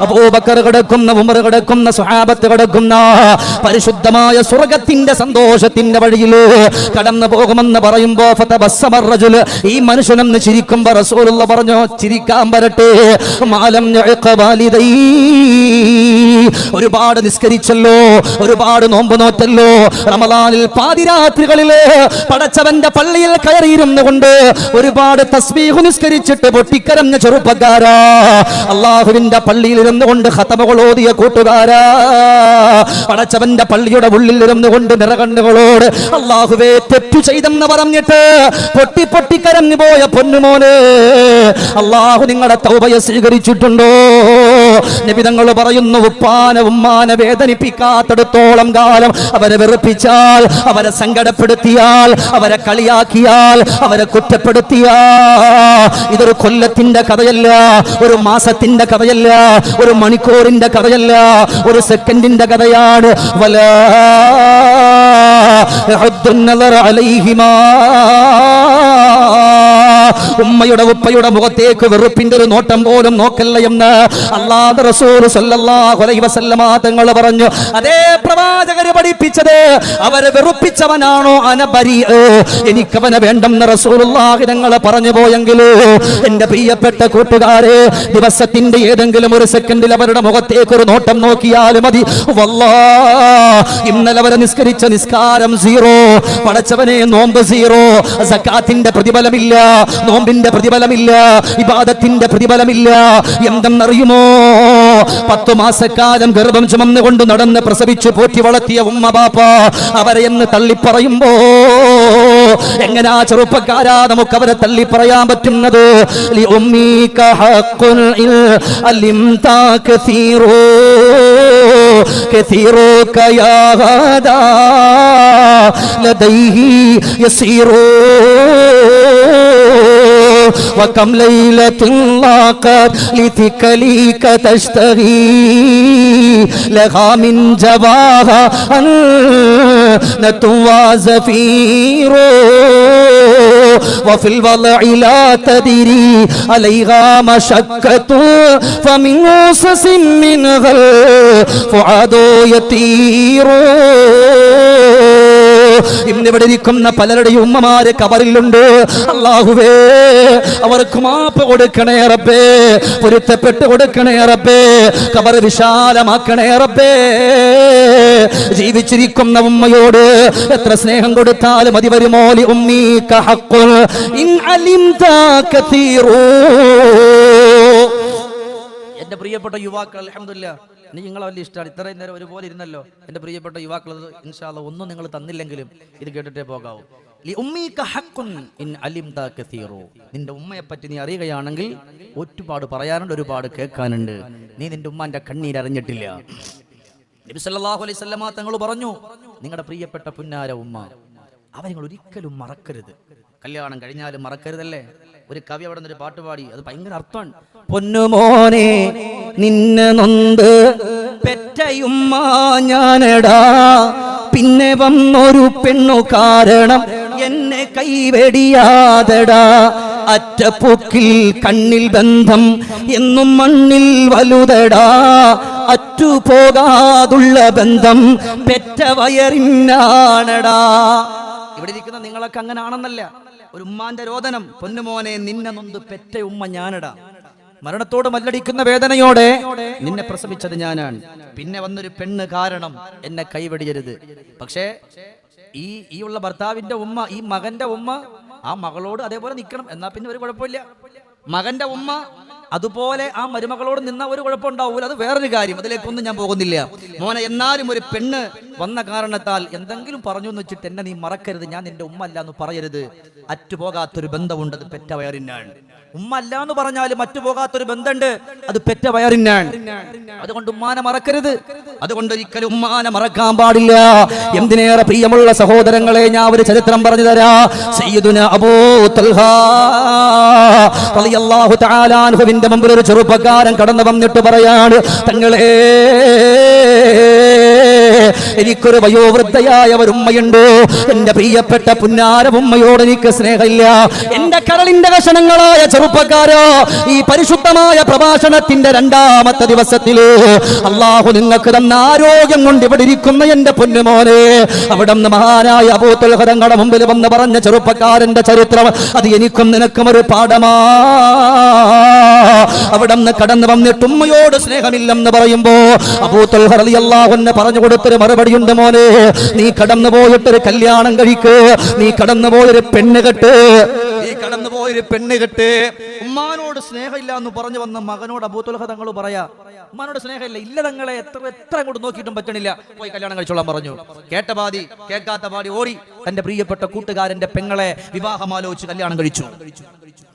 അബൂബക്കർ കിടക്കുന്ന, ഉമർ കിടക്കുന്ന, സ്വഹാബത്ത് കിടക്കുന്ന പരിശുദ്ധമായ സ്വർഗ്ഗത്തിന്റെ സന്തോഷത്തിന്റെ വഴിയിൽ കടന്നു പോകുമെന്ന് പറയുമ്പോൾ ഫതബസ്സമ റജുൽ, ഈ മനുഷ്യനെന്ന് ചിരിക്കുമ്പോൾ റസൂലുള്ളാഹി പറഞ്ഞു, ചിരിക്കാൻ വരട്ടെ. മാലം യഅഖ വാലിദൈ, ഒരുപാട് നിസ്കരിച്ചല്ലോ, ഒരുപാട് നോമ്പ് നോറ്റല്ലോ. റമളാനിൽ പാതിരാത്രികളില് പടച്ചവന്റെ പള്ളിയിൽ കയറിയിരുന്നു കൊണ്ട് ഒരുപാട് തസ്ബീഹ് നിസ്കരിച്ചിട്ട് പൊട്ടിക്കരഞ്ഞ ചെറുപ്പക്കാരാ, അള്ളാഹുവിന്റെ പള്ളിയിൽ ഇരുന്നു കൊണ്ട് ഖതമകൾ ഓതിയ കൂട്ടുകാരാ, പടച്ചവന്റെ പള്ളിയുടെ ഉള്ളിൽ ഇരുന്നു കൊണ്ട് നിറകണ്ണുകളോട് അള്ളാഹുവേ തെറ്റു ചെയ്തെന്ന് പറഞ്ഞിട്ട് പൊട്ടിക്കരഞ്ഞു പോയ പൊന്നുമോനെ, അള്ളാഹു നിങ്ങളുടെ തൗബയെ സ്വീകരിച്ചിട്ടുണ്ടോ? നബി തങ്ങൾ പറയുന്നു, ഉമ്മാനെ വേദനിപ്പിക്കാത്തിടത്തോളം കാലം അവരെ വെറുപ്പിച്ചാൽ, അവരെ സങ്കടപ്പെടുത്തിയാൽ, അവരെ കളിയാക്കിയാൽ, അവരെ കുറ്റപ്പെടുത്തിയാൽ, ഇതൊരു കൊല്ലത്തിന്റെ കഥയല്ല, ഒരു മാസത്തിന്റെ കഥയല്ല, ഒരു മണിക്കൂറിന്റെ കഥയല്ല, ഒരു സെക്കൻഡിന്റെ കഥയാണ്. വലാ യഹുദ്ദുൻ നദറ അലൈഹിമാ, ഉമ്മയുടെ ഉപ്പയുടെ മുഖത്തേക്ക് വെറുപ്പിന്റെ ഒരു നോട്ടം പോലും നോക്കല്ല എന്ന് അല്ലാഹുവിന്റെ റസൂൽ സല്ലല്ലാഹു അലൈഹി വസല്ലമ തങ്ങൾ പറഞ്ഞു. അതേ പ്രവാചകർ പഠിപ്പിച്ചത്, അവരെ വെറുപ്പിച്ചവനാണോ അനബരി, എനിക്കവനെ വേണ്ടെന്ന് റസൂലുള്ളാഹി തങ്ങൾ പറഞ്ഞു പോയെങ്കിലോ എന്റെ പ്രിയപ്പെട്ട കൂട്ടുകാരെ, ദിവസത്തിന്റെ ഏതെങ്കിലും ഒരു സെക്കൻഡിൽ അവരുടെ മുഖത്തേക്ക് ഒരു നോട്ടം നോക്കിയാൽ മതി. വല്ലാഹ് ഇന്നലെ അവരെ നിസ്കരിച്ച നിസ്കാരം 0, പടച്ചവനെ നോമ്പ് 0, സക്കാത്തിന്റെ പ്രതിഫലമില്ല, നോമ്പിന്റെ പ്രതിഫലമില്ല, ഇബാദത്തിന്റെ പ്രതിഫലമില്ല. എന്തെന്നറിയുമോ? 10 മാസക്കാലം ഗർഭം ചുമന്നുകൊണ്ട് നടന്ന് പ്രസവിച്ചു പോറ്റി വളർത്തിയ ഉമ്മ ബാപ്പ അവരെ എന്ന് തള്ളിപ്പറയുമ്പോ എങ്ങനാ ചെറുപ്പക്കാരാ നമുക്ക് അവരെ തള്ളിപ്പറയാൻ പറ്റുന്നത്? وكم ليلة لاقت لثكليك تشتهي لها من جواها نتوى زفير وفي الوضع لا تدري عليها مشقة فمن أسس منها الفؤاد يطير. ഇന്നിവിടെ ഇരിക്കുന്ന പലരുടെയും ഉമ്മമാരെ കബറിലുണ്ട്. അല്ലാഹുവേ, അവർക്ക് മാപ്പ് കൊടുക്കണേ റബ്ബേ, പൊരുത്തപ്പെട്ട് കൊടുക്കണേ റബ്ബേ, കബർ വിശാലമാക്കണേ റബ്ബേ. ജീവിച്ചിരിക്കുന്ന ഉമ്മയോട് എത്ര സ്നേഹം കൊടുത്താലും മതി വരുമോ? ലി ഉമ്മീക ഹഖ്ഖുൻ ഇൻ അലിംത കതീറു. എന്റെ പ്രിയപ്പെട്ട യുവാക്കൾ, അൽഹംദുലില്ലാഹ് നിങ്ങളെ വലിയ ഇഷ്ടമാണ്. ഇത്രയും നേരം ഒരുപോലെ ഇരുന്നല്ലോ എൻ്റെ പ്രിയപ്പെട്ട യുവാക്കൾ. ഇൻഷാ അല്ലാഹ് ഒന്നും നിങ്ങൾ തന്നില്ലെങ്കിലും ഇത് കേട്ടിട്ടേ പോകാവൂ. നിന്റെ ഉമ്മയെ പറ്റി നീ അറിയുകയാണെങ്കിൽ ഒരുപാട് പറയാനുണ്ട്, ഒരുപാട് കേൾക്കാനുണ്ട്. നീ നിന്റെ ഉമ്മാന്റെ കണ്ണീര് അറിഞ്ഞിട്ടില്ല. നബി സല്ലല്ലാഹു അലൈഹി വസല്ലമ തങ്ങൾ പറഞ്ഞു, നിങ്ങളുടെ പ്രിയപ്പെട്ട പുന്നാര ഉമ്മ അവരെ നിങ്ങൾ ഒരിക്കലും മറക്കരുത്. കല്യാണം കഴിഞ്ഞാലും മറക്കരുതല്ലേ? ഒരു കവി അവിടെ നിന്നൊരു പാട്ട് പാടി, അത് ഭയങ്കര അർത്ഥമാണ്. പൊന്നുമോനെ നിന്നെ നൊന്ത് പെറ്റയുമ്മ ഞാനടാ, പിന്നെ വന്നൊരു പെണ്ണു കാരണം എന്നെ കൈവെടിയാതടാ. അറ്റപ്പൊക്കിൽ കണ്ണിൽ ബന്ധം എന്നും മണ്ണിൽ വലുതടാ, അറ്റുപോകാതുള്ള ബന്ധം പെറ്റ വയറിനാണടാ. ഇവിടെ ഇരിക്കുന്ന നിങ്ങളൊക്കെ അങ്ങനെ ആണെന്നല്ല. ഒരു ഉമ്മാന്റെ രോദനം, പൊന്നുമോനെ നിന്നെ നൊന്ത് പെറ്റ ഉമ്മ ഞാനടാ. മരണത്തോട് മല്ലടിക്കുന്ന വേദനയോടെ നിന്നെ പ്രസവിച്ചത് ഞാനാണ്. പിന്നെ വന്നൊരു പെണ്ണ് കാരണം എന്നെ കൈവെടിയരുത്. പക്ഷേ ഈ ഉള്ള ഭർത്താവിന്റെ ഉമ്മ, ഈ മകന്റെ ഉമ്മ ആ മകളോട് അതേപോലെ നിൽക്കണം. എന്നാ പിന്നെ ഒരു കുഴപ്പമില്ല. മകന്റെ ഉമ്മ അതുപോലെ ആ മരുമകളോട് നിന്ന ഒരു കുഴപ്പമുണ്ടാവൂല. അത് വേറൊരു കാര്യം, അതിലേക്കൊന്നും ഞാൻ പോകുന്നില്ല. മോനെ, എന്നാലും ഒരു പെണ്ണ് വന്ന കാരണത്താൽ എന്തെങ്കിലും പറഞ്ഞു എന്ന് വെച്ചിട്ട് എന്നെ നീ മറക്കരുത്. ഞാൻ നിന്റെ ഉമ്മ അല്ല എന്ന് പറയരുത്. അറ്റുപോകാത്തൊരു ബന്ധമുണ്ട്, അത് പെറ്റ വയറിനാണ്. ഉമ്മ അല്ല എന്ന് പറഞ്ഞാലും അറ്റുപോകാത്തൊരു ബന്ധമുണ്ട്, അത് പെറ്റ വയറിനാണ്. അതുകൊണ്ട് ഉമ്മാനെ മറക്കരുത്. അതുകൊണ്ട് ഒരിക്കലും ഉമ്മാനെ മറക്കാൻ പാടില്ല. എന്തിനേറെ പ്രിയമുള്ള സഹോദരങ്ങളെ, ഞാൻ ഒരു ചരിത്രം പറഞ്ഞു തരാ. സയ്യിദുന അബൂ തൽഹ റളിയല്ലാഹു തആല അൻഹുവിന്റെ മുമ്പിൽ ഒരു ചെറുപ്പക്കാരൻ കടന്നു വന്നിട്ട് പറയാണ്, തങ്ങളെ എനിക്കൊരു വയോവൃദ്ധയായ ഒരു ഉമ്മയുണ്ട്. എന്റെ പ്രിയപ്പെട്ട പുന്നാര ഉമ്മയോട് എനിക്ക് സ്നേഹമില്ല. എന്റെ കരളിന്റെ കഷണങ്ങളായ ചെറുപ്പക്കാരോ, ഈ പരിശുദ്ധമായ പ്രഭാഷണത്തിന്റെ 2ാമത്തെ ദിവസത്തില് അള്ളാഹു നിങ്ങൾക്ക് തന്ന ആരോഗ്യം കൊണ്ട് ഇവിടെ ഇരിക്കുന്ന എന്റെ പൊന്നുമോനെ, അവിടെ നിന്ന് മഹാനായ അബൂ തൽഹ തങ്ങളുടെ മുമ്പിൽ വന്ന് പറഞ്ഞ ചെറുപ്പക്കാരന്റെ ചരിത്രം, അത് എനിക്കും നിനക്കും ഒരു പാഠമാ. അവിടെ നിന്ന് കടന്നു വന്നിട്ട് ഉമ്മയോട് സ്നേഹമില്ലെന്ന് പറയുമ്പോ അബൂ തൽഹ റളിയല്ലാഹു അൻഹു പറഞ്ഞു കൊടുത്തൊരു മറുപടിയുണ്ട്, മോനെ നീ കടന്നു പോയിട്ടൊരു കല്യാണം കഴിക്ക്, നീ കടന്നു പോയൊരു പെണ്ണ് കെട്ട്, നീ കടന്നു പോയൊരു പെണ്ണ് കെട്ട്. ഉമ്മാനോട് സ്നേഹമില്ല എന്ന് പറഞ്ഞു വന്ന മകനോട് അബൂ തൽഹ തങ്ങൾ പറയാ, ഉമ്മാനോട് സ്നേഹമില്ല, ഇല്ല തങ്ങളെ എത്ര അങ്ങോട്ട് നോക്കിയിട്ടും പറ്റണില്ല, പോയി കല്യാണം കഴിച്ചോളാൻ പറഞ്ഞു. കേട്ട പാതി കേൾക്കാത്ത പാടി ഓടി തന്റെ പ്രിയപ്പെട്ട കൂട്ടുകാരന്റെ പെങ്ങളെ വിവാഹമാലോചിച്ച് കല്യാണം കഴിച്ചു.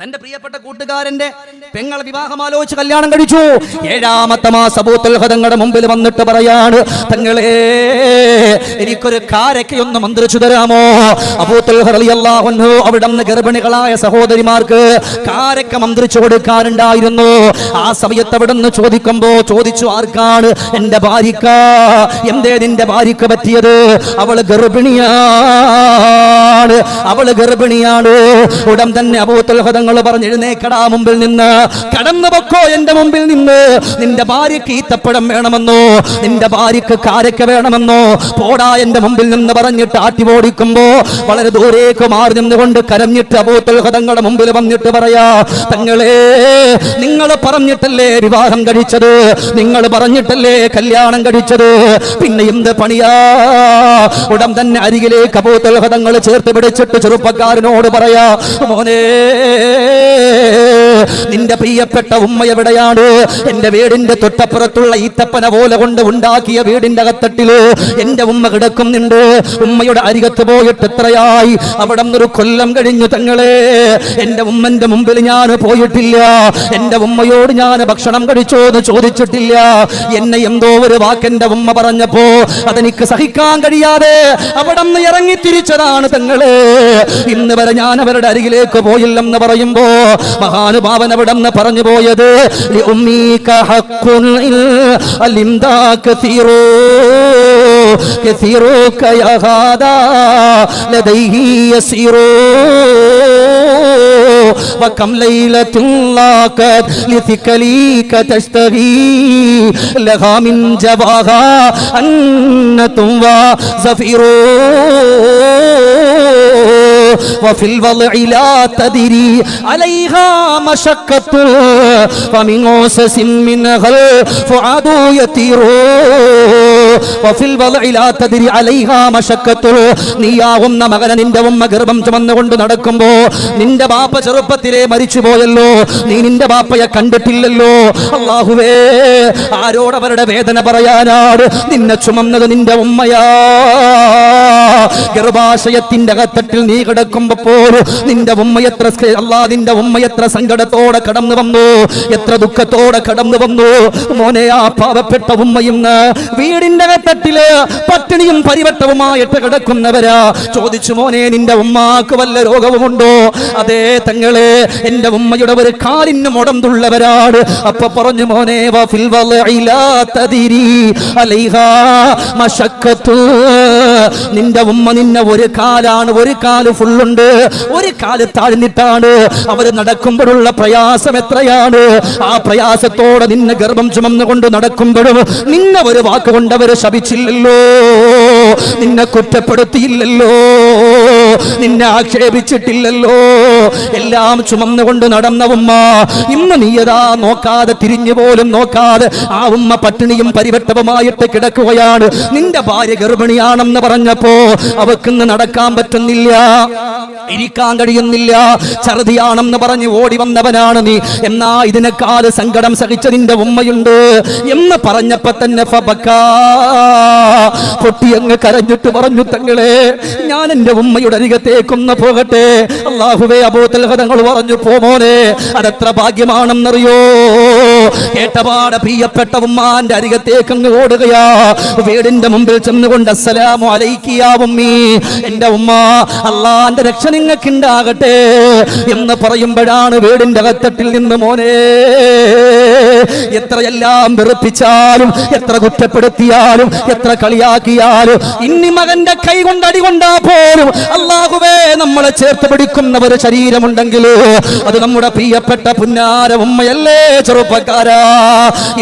തന്റെ പ്രിയപ്പെട്ട കൂട്ടുകാരന്റെ പെങ്ങളെ വിവാഹമാലോചിച്ച് കല്യാണം കഴിച്ചു. 7ാമത്തെ മാസം അബൂ തൽഹ തങ്ങളുടെ മുമ്പിൽ വന്നിട്ട് പറയാണ്, തങ്ങളെ എനിക്കൊരു കാരക്കയൊന്ന് മന്ത്രിച്ചു തരാമോ? അബൂ തൽഹ റളിയല്ലാഹു അൻഹു അവിടെ നിന്ന് ഗർഭിണികളായ സഹോദരിമാർക്ക് കാരക്ക മന്ത്രിച്ചു കൊടുക്കാറുണ്ടായിരുന്നു. ആ സമയത്ത് അവിടെ നിന്ന് ചോദിച്ചു, ആർക്കാണ്? എന്റെ ഭാര്യക്ക. എന്തേ നിന്റെ ഭാര്യക്ക് പറ്റിയത്? അവള് ഗർഭിണിയാണ്, അവള് ഗർഭിണിയാണ്. ഉടൻ തന്നെ അബൂ തൽഹ തങ്ങൾ പറഞ്ഞു, എഴുന്നേക്കടാ, മുമ്പിൽ നിന്ന് കടന്നു പൊക്കോ, എന്റെ മുമ്പിൽ നിന്ന്. നിന്റെ ഭാര്യക്ക് ഈത്തപ്പഴം വേണമെന്നോ, നിന്റെ ഭാര്യക്ക് കാരക്ക വേണമെന്നോ, പോടാ എന്റെ മുമ്പിൽ നിന്ന് പറഞ്ഞിട്ട് ആട്ടി ഓടിക്കുമ്പോ വളരെ ദൂരേക്ക് മാറി നിന്നുകൊണ്ട് കരഞ്ഞിട്ട് അബൂ തൽഹ തങ്ങളുടെ മുമ്പിൽ വന്നിട്ട് പറയാ, തങ്ങളെ നിങ്ങൾ പറഞ്ഞിട്ടല്ലേ വിവാഹം കഴിച്ചത്, നിങ്ങൾ പറഞ്ഞിട്ടല്ലേ കല്യാണം കഴിച്ചത്, പിന്നെ എന്ത് പണിയാ? ഉടൻ തന്നെ അരികിലേക്ക് അബൂ തൽഹ തങ്ങൾ ചേർത്ത് പിടിച്ചിട്ട് ചെറുപ്പക്കാരനോട് പറയാ, മോനെ നിന്റെ പ്രിയപ്പെട്ട ഉമ്മ എവിടെയാണ്? എന്റെ വീടിന്റെ തൊട്ടപ്പുറത്തുള്ള ഈത്തപ്പന പോലെ കൊണ്ട് ഉണ്ടാക്കിയ വീടിന്റെ അകത്തട്ടില് എന്റെ ഉമ്മ കിടക്കുന്നുണ്ട്. ഉമ്മയുടെ അരികത്ത് പോയിട്ട് എത്രയായി? അവിടെ ഒരു കൊല്ലം കഴിഞ്ഞു തങ്ങളെ. എന്റെ ഉമ്മന്റെ മുമ്പിൽ ഞാൻ പോയിട്ടില്ല, എന്റെ ഉമ്മയോട് ഞാൻ ഭക്ഷണം കഴിച്ചോ എന്ന് ചോദിച്ചിട്ടില്ല. എന്നെ എന്തോ ഒരു വാക്കെന്റെ ഉമ്മ പറഞ്ഞപ്പോ അതെനിക്ക് സഹിക്കാൻ കഴിയാതെ അവിടെ നിന്ന് ഇറങ്ങി തിരിച്ചതാണ് തങ്ങളെ. ഇന്ന് വരെ ഞാൻ അവരുടെ അരികിലേക്ക് പോയില്ലെന്ന് പറയുമ്പോ മഹാനുഭാവൻ അവിടെ നിന്ന് പറഞ്ഞു പോയത്, وكم ليلة لاقت لثكليك تشتهي لها من جواها أنة وزفير وفي الوضع لا تدري عليها مشقة فمن غصص منها الفؤاد يطير وفي الوضع لا تدري عليها مشقة. നീയാവുന്ന മകനെ നിന്റെ ഉമ്മ ഗർഭം ചുമന്നുകൊണ്ട് നടക്കുമ്പോ നിന്റെ ബാപ്പ ചെറുപ്പത്തിലെ മരിച്ചു പോയല്ലോ, നീ നിന്റെ ബാപ്പയെ കണ്ടിട്ടില്ലല്ലോ. അല്ലാഹുവേ, ആരോടവരുടെ വേദന പറയാനാണ്? നിന്നെ ചുമന്നത് നിന്റെ ഉമ്മയാ. ഗർഭാശയത്തിന്റെ അകത്തട്ടിൽ നീ കിടക്കുമ്പോ പോലും നിന്റെ ഉമ്മ നിന്റെ ഉമ്മ എത്ര സങ്കടത്തോടെ കടന്നു വന്നു, എത്ര ദുഃഖത്തോടെ കടന്നു വന്നു. മോനെ, ആ പാവപ്പെട്ട ഉമ്മയും വീടിന്റെ അകത്തട്ടില് പട്ടിണിയും പരിവട്ടവുമായിട്ട് കിടക്കുന്നവരാ. ചോദിച്ചു, മോനെ നിന്റെ ഉമ്മാക്ക് വല്ല രോഗവുമുണ്ടോ? അതേ തങ്ങളെ, എന്റെ ഉമ്മയുടെ ഒരു കാലിന് മുടന്തുള്ളവരാണ്. അപ്പൊ പറഞ്ഞു, മോനെ നിന്റെ ഉമ്മ നിന്നെ ഒരു കാലാണ്, ഒരു കാല് ഫുള്ളുണ്ട്, ഒരു കാല് താഴ്ന്നിട്ടാണ്. അവര് നടക്കുമ്പോഴുള്ള പ്രയാസം എത്രയാണ്. ആ പ്രയാസത്തോടെ നിന്നെ ഗർഭം ചുമന്നുകൊണ്ട് നടക്കുമ്പോഴും നിന്നെ ഒരു വാക്കുകൊണ്ട് അവര് ശപിച്ചില്ലല്ലോ, നിന്നെ കുറ്റപ്പെടുത്തിയില്ലല്ലോ, നിന്നെ ആക്ഷേപിച്ചിട്ടില്ലല്ലോ. എല്ലാം ചുമന്നുകൊണ്ട് നടന്ന ഉമ്മ ഇന്ന് നീയതാ നോക്കാതെ, തിരിഞ്ഞു പോലും നോക്കാതെ ആ ഉമ്മ പട്ടിണിയും പരിവട്ടവുമായിട്ട് കിടക്കുകയാണ്. നിന്റെ ഭാര്യ ഗർഭിണിയാണെന്ന് പറഞ്ഞപ്പോ അവക്കിന്ന് നടക്കാൻ പറ്റുന്നില്ല, ഇരിക്കാൻ കഴിയുന്നില്ല, ഛർദിയാണെന്ന് പറഞ്ഞ് ഓടി വന്നവനാണ് നീ. എന്നാ ഇതിനേക്കാൾ സങ്കടം സഹിച്ച നിന്റെ ഉമ്മയുണ്ട് എന്ന് പറഞ്ഞപ്പോ തന്നെ പൊട്ടിയങ്ങ് കരഞ്ഞിട്ട് പറഞ്ഞു, തങ്ങളെ ഞാൻ എന്റെ ഉമ്മയുടെ അരികത്തേക്കൊന്ന് പോകട്ടെ. അല്ലാഹുവേ, അബൂ തൽഹ തങ്ങൾ പറഞ്ഞു, പോമോനെ, അതെത്ര ഭാഗ്യമാണെന്നറിയോ. കേട്ടപാട് പ്രിയപ്പെട്ട ഉമ്മാന്റെ അരികത്തേക്ക് അങ്ങ് ഓടുകയാ. വീടിന്റെ മുമ്പിൽ ചെന്നുകൊണ്ട് അസ്സലാമു അലൈക്കി യാ ഉമ്മി, എന്റെ ഉമ്മ, അള്ളാന്റെ രക്ഷ നിങ്ങൾക്കുണ്ടാകട്ടെ എന്ന് പറയുമ്പോഴാണ് വീടിന്റെ അകത്തട്ടിൽ നിന്ന്, മോനെ, എത്രയെല്ലാം വെറുപ്പിച്ചാലും, എത്ര കുറ്റപ്പെടുത്തിയാലും, എത്ര കളിയാക്കിയാലും, ഇനി മകന്റെ കൈ കൊണ്ട് അടികൊണ്ടാ പോലും അല്ലാഹുവേ നമ്മളെ ചേർത്ത് പിടിക്കുന്നവർ ശരീരമുണ്ടെങ്കിൽ അത് നമ്മുടെ പ്രിയപ്പെട്ട പുന്നാര ഉമ്മയല്ലേ. ചെറുപ്പക്കാരാ,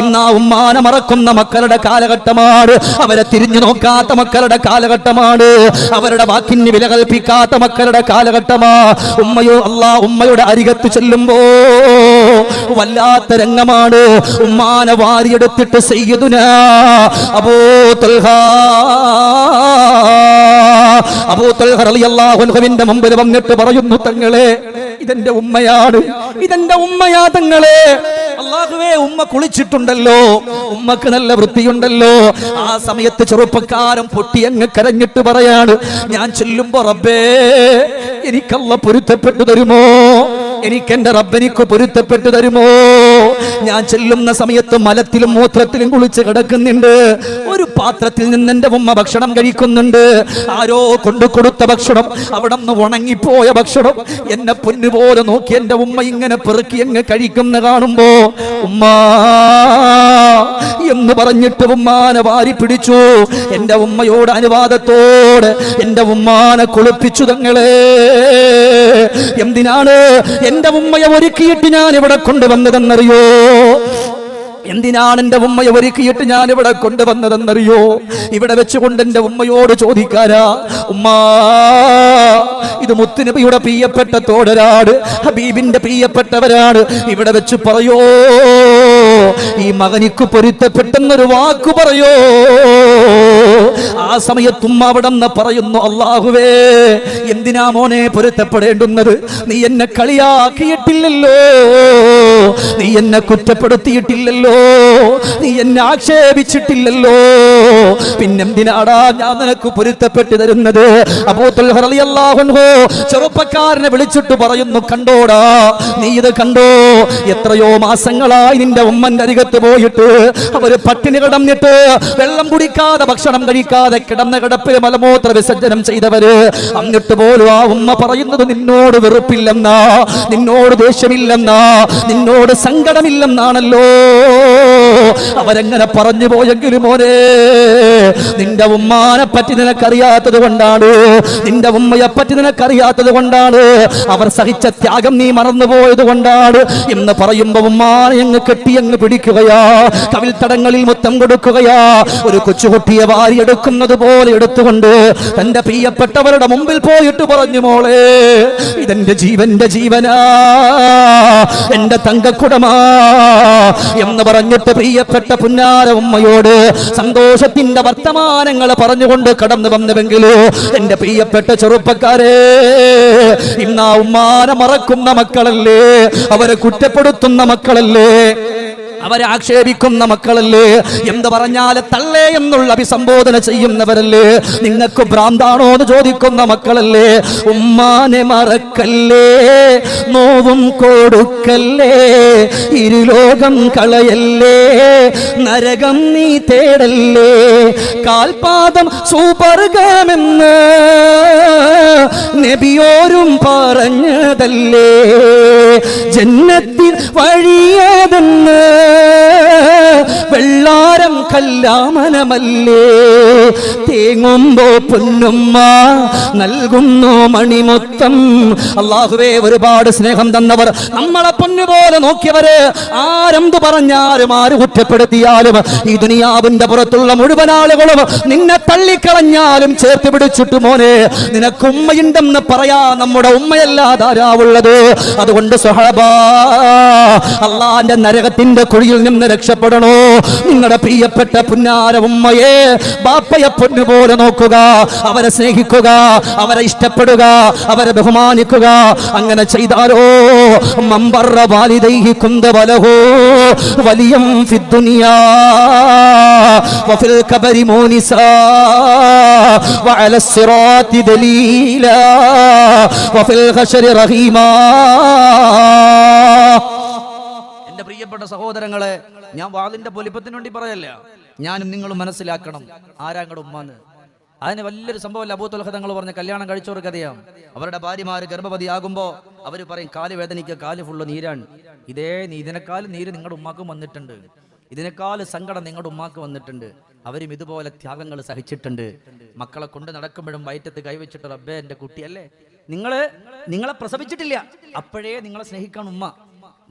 ഇന്ന് ആ ഉമ്മാനെ മറക്കുന്ന മക്കളുടെ കാലഘട്ടമാണ്, അവരെ തിരിഞ്ഞു നോക്കാത്ത മക്കളുടെ കാലഘട്ടമാണ്, അവരുടെ വാക്കിന് വില കൽപ്പിക്കാത്ത മക്കളുടെ കാലഘട്ടമാ. ഉമ്മയുടെ അരികത്ത് ചെല്ലുമ്പോ വല്ലാത്ത രംഗമാണ്. ഉമ്മാനെ വാരിയെടുത്തിട്ട് സയ്യിദുനാ അബൂ തൽഹ റളിയല്ലാഹു അൻഹുവിന്റെ മുമ്പിൽ വന്നിട്ട് പറയുന്നു, തങ്ങളെ, ഇതെന്റെ ഉമ്മയാണ്, ഇതെന്റെ ഉമ്മയാ തങ്ങളെ. അല്ലാഹുവേ, ഉമ്മ കുളിച്ചിട്ടുണ്ടല്ലോ, ഉമ്മക്ക് നല്ല വൃത്തിയുണ്ടല്ലോ. ആ സമയത്ത് ചെറുപ്പക്കാരൻ പൊട്ടിയങ്ങ് കരഞ്ഞിട്ട് പറയാണ്, ഞാൻ ചെല്ലുമ്പോ റബ്ബേ, എനിക്കല്ല പൊരുത്തപ്പെട്ടു തരുമോ, എനിക്കെന്റെ റബ്ബനിക്ക് പൊരുത്തപ്പെട്ടു തരുമോ. ഞാൻ ചെല്ലുന്ന സമയത്ത് മലത്തിലും മൂത്രത്തിലും കുളിച്ച് കിടക്കുന്നുണ്ട്. ഒരു പാത്രത്തിൽ നിന്ന് എന്റെ ഉമ്മ ഭക്ഷണം കഴിക്കുന്നുണ്ട്. ആരോ കൊണ്ടു കൊടുത്ത ഭക്ഷണം, അവിടെ നിന്ന് ഉണങ്ങിപ്പോയ ഭക്ഷണം എന്നെ പൊന്നുപോലെ നോക്കി എന്റെ ഉമ്മ ഇങ്ങനെ പെറുക്കി അങ്ങ് കഴിക്കുന്ന കാണുമ്പോ, ഉമ്മ എന്ന് പറഞ്ഞിട്ട് ഉമ്മാനെ വാരി പിടിച്ചു. എന്റെ ഉമ്മയോട് അനുവാദത്തോടെ എന്റെ ഉമ്മാനെ കുളിപ്പിച്ചു. തങ്ങളെ, എന്തിനാണ് എന്റെ ഉമ്മയെ ഒരുക്കിയിട്ട് ഞാൻ ഇവിടെ കൊണ്ടുവന്നതെന്നറിയോ? എന്തിനാണ് എന്റെ ഉമ്മയെ ഒരുക്കിയിട്ട് ഞാൻ ഇവിടെ കൊണ്ടുവന്നതെന്നറിയോ? ഇവിടെ വെച്ചുകൊണ്ട് എന്റെ ഉമ്മയോട് ചോദിക്കാരാ, ഉമ്മാ, ഇത് മുത്തുനബിയുടെ പ്രിയപ്പെട്ട തോഴരാണ്, ഹബീബിന്റെ പ്രിയപ്പെട്ടവരാണ്. ഇവിടെ വെച്ച് പറയോ, ഈ മകനിക്ക് പൊരുത്തപ്പെട്ടെന്നൊരു വാക്കു പറയോ? ആ സമയത്ത് ഉമ്മ അവിടെ നിന്ന് പറയുന്നു, അല്ലാഹുവേ, എന്തിനാ മോനെ പൊരുത്തപ്പെടേണ്ടുന്നത്? നീ എന്നെ കളിയാക്കിയിട്ടില്ലല്ലോ, നീ എന്നെ കുറ്റപ്പെടുത്തിയിട്ടില്ലല്ലോ, നീ എന്നെ ആക്ഷേപിച്ചിട്ടില്ലല്ലോ, പിന്നെന്തിനാടാ ഞാൻ നിനക്ക് പൊരുത്തപ്പെട്ടു തരുന്നത്? അബൂ തൽഹ റളിയല്ലാഹു അൻഹു ചെറുപ്പക്കാരനെ വിളിച്ചിട്ട് പറയുന്നു, കണ്ടോടാ, നീ ഇത് കണ്ടോ? എത്രയോ മാസങ്ങളായി നിന്റെ ഉമ്മന്റെ അരികത്ത് പോയിട്ട് അവര് പട്ടിണി കിടന്നിട്ട് വെള്ളം കുടിക്കാതെ ഭക്ഷണം കഴിക്കാതെ കിടന്ന കിടപ്പിൽ മലമൂത്ര വിസർജനം ചെയ്തവര്, എന്നിട്ട് പോലും ആ ഉമ്മ പറയുന്നത് നിന്നോട് വെറുപ്പില്ലെന്നാ, നിന്നോട് ദേഷ്യമില്ലെന്നാ, നിന്നോട് സങ്കടമില്ലെന്നാണല്ലോ. അവരെങ്ങനെ പറഞ്ഞു പോയെങ്കിലും മോനെ, നിന്റെ ഉമ്മാനെ പറ്റി നിനക്കറിയാത്തത് കൊണ്ടാണ്, നിന്റെ ഉമ്മയെ പറ്റി നിനക്കറിയാത്തത് കൊണ്ടാണ്, അവർ സഹിച്ച ത്യാഗം നീ മറന്നുപോയത് കൊണ്ടാണ് എന്ന് പറയുമ്പോ ഉമ്മാനെ അങ്ങ് കെട്ടി അങ്ങ് പിടിക്കുകയാ, കവിൽത്തടങ്ങളിൽ മുത്തം കൊടുക്കുകയാ. ഒരു കൊച്ചുകുട്ടിയെ വാരിയെടുക്കുന്നത് പോലെ എടുത്തുകൊണ്ട് തന്റെ പ്രിയപ്പെട്ടവരുടെ മുമ്പിൽ പോയിട്ട് പറഞ്ഞു, മോളെ, ഇതെന്റെ ജീവന്റെ ജീവനാ, എന്റെ തങ്കക്കുടമാ എന്ന് പറഞ്ഞിട്ട് പ്രിയപ്പെട്ട പുന്നാര ഉമ്മയോട് സന്തോഷത്തിന്റെ വർത്തമാനങ്ങൾ പറഞ്ഞുകൊണ്ട് കടന്നു വന്നുവെങ്കിലോ എന്റെ പ്രിയപ്പെട്ട ചെറുപ്പക്കാരെ, ഇന്ന് ആ ഉമ്മാനെ മറക്കുന്ന മക്കളല്ലേ, അവരെ കുറ്റപ്പെടുത്തുന്ന മക്കളല്ലേ, അവരെ ആക്ഷേപിക്കുന്ന മക്കളല്ലേ, എന്ത് പറഞ്ഞാല് തള്ളേ എന്നുള്ള അഭിസംബോധന ചെയ്യുന്നവരല്ലേ, നിങ്ങൾക്ക് ഭ്രാന്താണോ എന്ന് ചോദിക്കുന്ന മക്കളല്ലേ. ഉമ്മാനെ മറക്കല്ലേ, നോവും കൊടുക്കല്ലേ, ഇരുലോകം കളയല്ലേ, നരകം നീ തേടല്ലേ, കാൽപാദം സുവർഗമെന്ന് നബിയോരും പറഞ്ഞതല്ലേ, ജന്നത്തിൽ വഴിയതെന്ന് വെള്ളാരം കല്ലാമനമല്ലേ തേങ്ങുമ്പോ പൊന്നുമ്മ നൽകുന്നു മണിമൊത്തം. അല്ലാഹുവേ, ഒരുപാട് സ്നേഹം തന്നവർ, നമ്മളെ പൊന്നുപോലെ നോക്കിയവര്, ആരെന്തു പറഞ്ഞാലും ആര് കുറ്റപ്പെടുത്തിയാലും ഈ ദുനിയാവിന്റെ പുറത്തുള്ള മുഴുവൻ ആളുകളും നിന്നെ തള്ളിക്കളഞ്ഞാലും ചേർത്ത് പിടിച്ചിട്ട് മോനെ നിനക്ക് ഉമ്മയുണ്ടെന്ന് പറയാ നമ്മുടെ ഉമ്മയല്ലാതെ ആരാവുള്ളത്? അതുകൊണ്ട് സ്വഹാബാ, അള്ളാന്റെ നരകത്തിന്റെ കുഴിയിൽ നിന്ന് രക്ഷപ്പെടണോ? നിങ്ങളുടെ പ്രിയപ്പെട്ട പുന്നാര ഉമ്മയെ ബാപ്പയെ പൊന്നുപോലെ നോക്കുക, അവരെ സ്നേഹിക്കുക, അവരെ ഇഷ്ടപ്പെടുക, അവരെ ബഹുമാനിക്കുക. അങ്ങനെ ചെയ്താലോ മമ്പറ വാലിദൈഹി കുന്തവലഹു വലിയം ഫിദ്ദുനിയാ വഫിൽ ഖബരി മോനിസാ വഅല സിറാത്തി ദലീലാ വഫിൽ ഖശരി റഹീമാ. എന്റെ പ്രിയപ്പെട്ട സഹോദരങ്ങളെ, ഞാൻ വാളിന്റെ പൊലിപ്പത്തിന് വേണ്ടി പറയല്ല, ഞാനും നിങ്ങളും മനസ്സിലാക്കണം ആരാങ്ങളുടെ ഉമ്മാന്ന്. അതിന് വലിയൊരു സംഭവമല്ല. അബൂ ത്വൽഹ തങ്ങൾ പറഞ്ഞ കല്യാണം കഴിച്ചവർക്ക് അറിയാം, അവരുടെ ഭാര്യമാര് ഗർഭവതിയാകുമ്പോ അവർ പറയും കാല് വേദനിക്കുക, കാല് ഫുള്ള് നീരാണ്. ഇതിനേക്കാളും നീര് നിങ്ങളുടെ ഉമ്മാക്കും വന്നിട്ടുണ്ട്, ഇതിനേക്കാൾ സങ്കടം നിങ്ങളുടെ ഉമ്മാക്ക് വന്നിട്ടുണ്ട്. അവരും ഇതുപോലെ ത്യാഗങ്ങൾ സഹിച്ചിട്ടുണ്ട്. മക്കളെ കൊണ്ട് നടക്കുമ്പോഴും വയറ്റത്ത് കൈവച്ചിട്ട് റബ്ബേ എൻ്റെ കുട്ടിയല്ലേ, നിങ്ങളെ പ്രസവിച്ചിട്ടില്ല, അപ്പോഴേ നിങ്ങളെ സ്നേഹിക്കണം ഉമ്മ.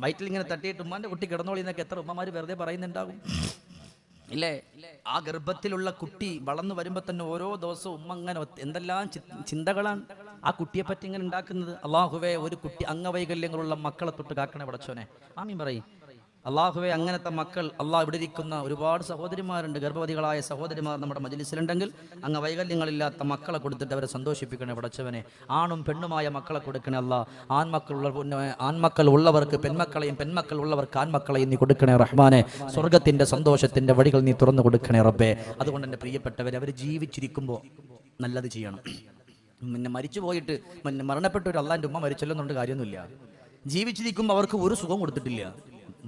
വയറ്റിൽ ഇങ്ങനെ തട്ടിയിട്ട് ഉമ്മാന്റെ കുട്ടി കിടന്നോളി എന്നൊക്കെ എത്ര ഉമ്മമാര് വെറുതെ പറയുന്നുണ്ടാകും ഇല്ലേ? ആ ഗർഭത്തിലുള്ള കുട്ടി വളർന്നു വരുമ്പോൾ തന്നെ ഓരോ ദിവസവും ഉമ്മ അങ്ങനെ എന്തെല്ലാം ചിന്തകളാണ് ആ കുട്ടിയെ പറ്റി ഇങ്ങനെ ഉണ്ടാക്കുന്നത്. അല്ലാഹുവേ, ഒരു കുട്ടി അംഗവൈകല്യങ്ങളുള്ള മക്കളെ തൊട്ട് കാക്കണേ പടച്ചോനെ, ആമീൻ പറയും. അല്ലാഹുവേ, അങ്ങനത്തെ മക്കൾ അല്ലാഹ് ഇവിടെ ഇരിക്കുന്ന ഒരുപാട് സഹോദരിമാരുണ്ട്, ഗർഭവതികളായ സഹോദരിമാർ നമ്മുടെ മജ്‌ലിസിലുണ്ടെങ്കിൽ അംഗവൈകല്യങ്ങളില്ലാത്ത മക്കളെ കൊടുത്തിട്ട് അവരെ സന്തോഷിപ്പിക്കണേ പടച്ചവനെ. ആണും പെണ്ണുമായ മക്കളെ കൊടുക്കണേ അല്ലാ. ആൺമക്കൾ ഉള്ളവർക്ക് പെൺമക്കളെയും, പെൺമക്കൾ ഉള്ളവർക്ക് ആൺമക്കളെയും നീ കൊടുക്കണേ റഹ്മാനെ. സ്വർഗത്തിന്റെ സന്തോഷത്തിന്റെ വഴികൾ നീ തുറന്നു കൊടുക്കണേ റബ്ബേ. അതുകൊണ്ട് എൻ്റെ പ്രിയപ്പെട്ടവരെ, അവർ ജീവിച്ചിരിക്കുമ്പോൾ നല്ലത് ചെയ്യണം. പിന്നെ മരിച്ചു പോയിട്ട് മരണപ്പെട്ട ഒരു അള്ളാൻ്റെ ഉമ്മ മരിച്ചല്ലോന്നുണ്ട് കാര്യമൊന്നുമില്ല. ജീവിച്ചിരിക്കുമ്പോൾ അവർക്ക് ഒരു സുഖം കൊടുത്തിട്ടില്ല.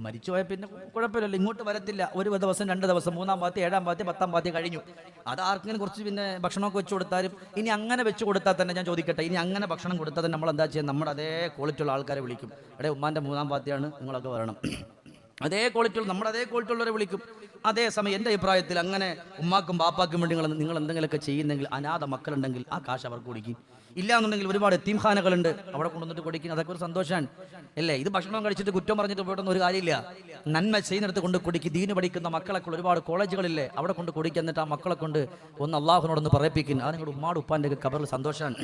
മരിച്ചുപോയ പിന്നെ കുഴപ്പമില്ലല്ലോ, ഇങ്ങോട്ട് വരത്തില്ല. ഒരു ദിവസം, 2 ദിവസം, 3-ാം പാത്തി, 7-ാം പാത്തി, 10-ാം പാത്തി കഴിഞ്ഞു. അത് ആർക്കെങ്കിലും കുറച്ച് പിന്നെ ഭക്ഷണമൊക്കെ വെച്ച് കൊടുത്താലും, ഇനി അങ്ങനെ വെച്ച് കൊടുത്താൽ തന്നെ ഞാൻ ചോദിക്കട്ടെ, ഇനി അങ്ങനെ ഭക്ഷണം കൊടുത്താൽ തന്നെ നമ്മൾ എന്താ ചെയ്യുക? നമ്മുടെ അതേ ക്വാളിറ്റിയുള്ള ആൾക്കാരെ വിളിക്കും. എടേ ഉമ്മാൻ്റെ 3-ാം പാത്തിയാണ്, നിങ്ങളൊക്കെ വരണം. അതേ ക്വാളിറ്റിയുള്ള, നമ്മുടെ അതേ ക്വാളിറ്റിയുള്ളവരെ വിളിക്കും. അതേസമയം എൻ്റെ അഭിപ്രായത്തിൽ അങ്ങനെ ഉമ്മാക്കും ബാപ്പാക്കും വേണ്ടി നിങ്ങൾ എന്തെങ്കിലുമൊക്കെ ചെയ്യുന്നെങ്കിൽ, അനാഥ മക്കളുണ്ടെങ്കിൽ ആ കാശ് അവർക്ക് കൊടുക്കും. ഇല്ലാന്നുണ്ടെങ്കിൽ ഒരുപാട് എത്തീംഖാനകളുണ്ട്, അവിടെ കൊണ്ടുവന്നിട്ട് കൊടുക്കും. അതൊക്കെ ഒരു സന്തോഷമാണ് അല്ലേ? ഇത് ഭക്ഷണം കഴിച്ചിട്ട് കുറ്റം പറഞ്ഞിട്ട് പോയിട്ടൊന്നും ഒരു കാര്യമില്ല. നന്മ ചെയ്യുന്നിടത്ത് കൊണ്ട് കൊടുക്കും. ദീന് പഠിക്കുന്ന മക്കളൊക്കെ ഒരുപാട് കോളേജുകളില്ലേ, അവിടെ കൊണ്ട് കൊടുക്കുക. എന്നിട്ട് ആ മക്കളെ കൊണ്ട് ഒന്ന് അള്ളാഹുനോടൊന്ന് പറയിപ്പിക്കും. അത് നിങ്ങളുടെ ഉമ്മാട് ഉപ്പാൻ്റെ കബറിൽ സന്തോഷമാണ്.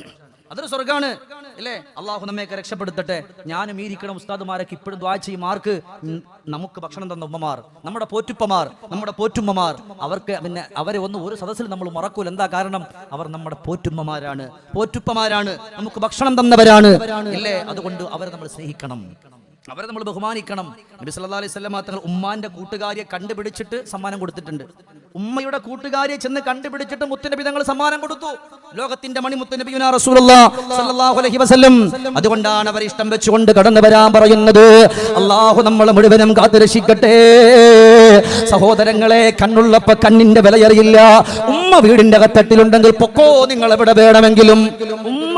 അതൊരു സ്വർഗ്ഗമാണ് അല്ലേ? അള്ളാഹു നമ്മയൊക്കെ രക്ഷപ്പെടുത്തട്ടെ. ഞാനും ഇരിക്കണം ഉസ്താദുമാരൊക്കെ ഇപ്പോഴും ദുആ ചെയ്യും. ആർക്ക്? നമുക്ക് ഭക്ഷണം തന്ന ഉമ്മമാർ, നമ്മുടെ പോറ്റുപ്പമാർ, നമ്മുടെ പോറ്റുമ്മമാർ. അവർക്ക് പിന്നെ അവരെ ഒരു സദസ്സിൽ നമ്മൾ മറക്കൂല. എന്താ കാരണം? അവർ നമ്മുടെ പോറ്റുമ്മമാരാണ്, പോറ്റുപ്പമാരാണ്, നമുക്ക് ഭക്ഷണം തന്നവരാണ് ഇല്ലേ? അതുകൊണ്ട് അവരെ നമ്മൾ സ്നേഹിക്കണം, അവരെ നമ്മൾ ബഹുമാനിക്കണം. നബി സല്ലല്ലാഹു അലൈഹി വസല്ലം തങ്ങൾ ഉമ്മാന്റെ കൂട്ടുകാരിയെ കണ്ടുപിടിച്ചിട്ട് സമ്മാനം കൊടുത്തിട്ടുണ്ട്. ഉമ്മയുടെ കൂട്ടുകാരിയെ ചെന്ന് കണ്ടുപിടിച്ചിട്ട് മുത്തുനബി തങ്ങൾ സമ്മാനം കൊടുത്തു. ലോകത്തിന്റെ മണി മുത്തുനബി റസൂലുള്ളാഹി സ്വല്ലല്ലാഹു അലൈഹി വസല്ലം. അതുകൊണ്ടാണ് അവർ ഇഷ്ടം വെച്ചുകൊണ്ട് കടന്നു വരാൻ പറയുന്നത്. അല്ലാഹു നമ്മളെ മുഴുവനും കാത്തുരക്ഷിക്കട്ടെ. സഹോദരങ്ങളെ, കണ്ണുള്ളപ്പോ കണ്ണിന്റെ വിലയറിയില്ല. ഉമ്മ വീടിന്റെ അകത്തട്ടിലുണ്ടെങ്കിൽ പൊക്കോ, നിങ്ങൾ എവിടെ വേണമെങ്കിലും. ഉമ്മ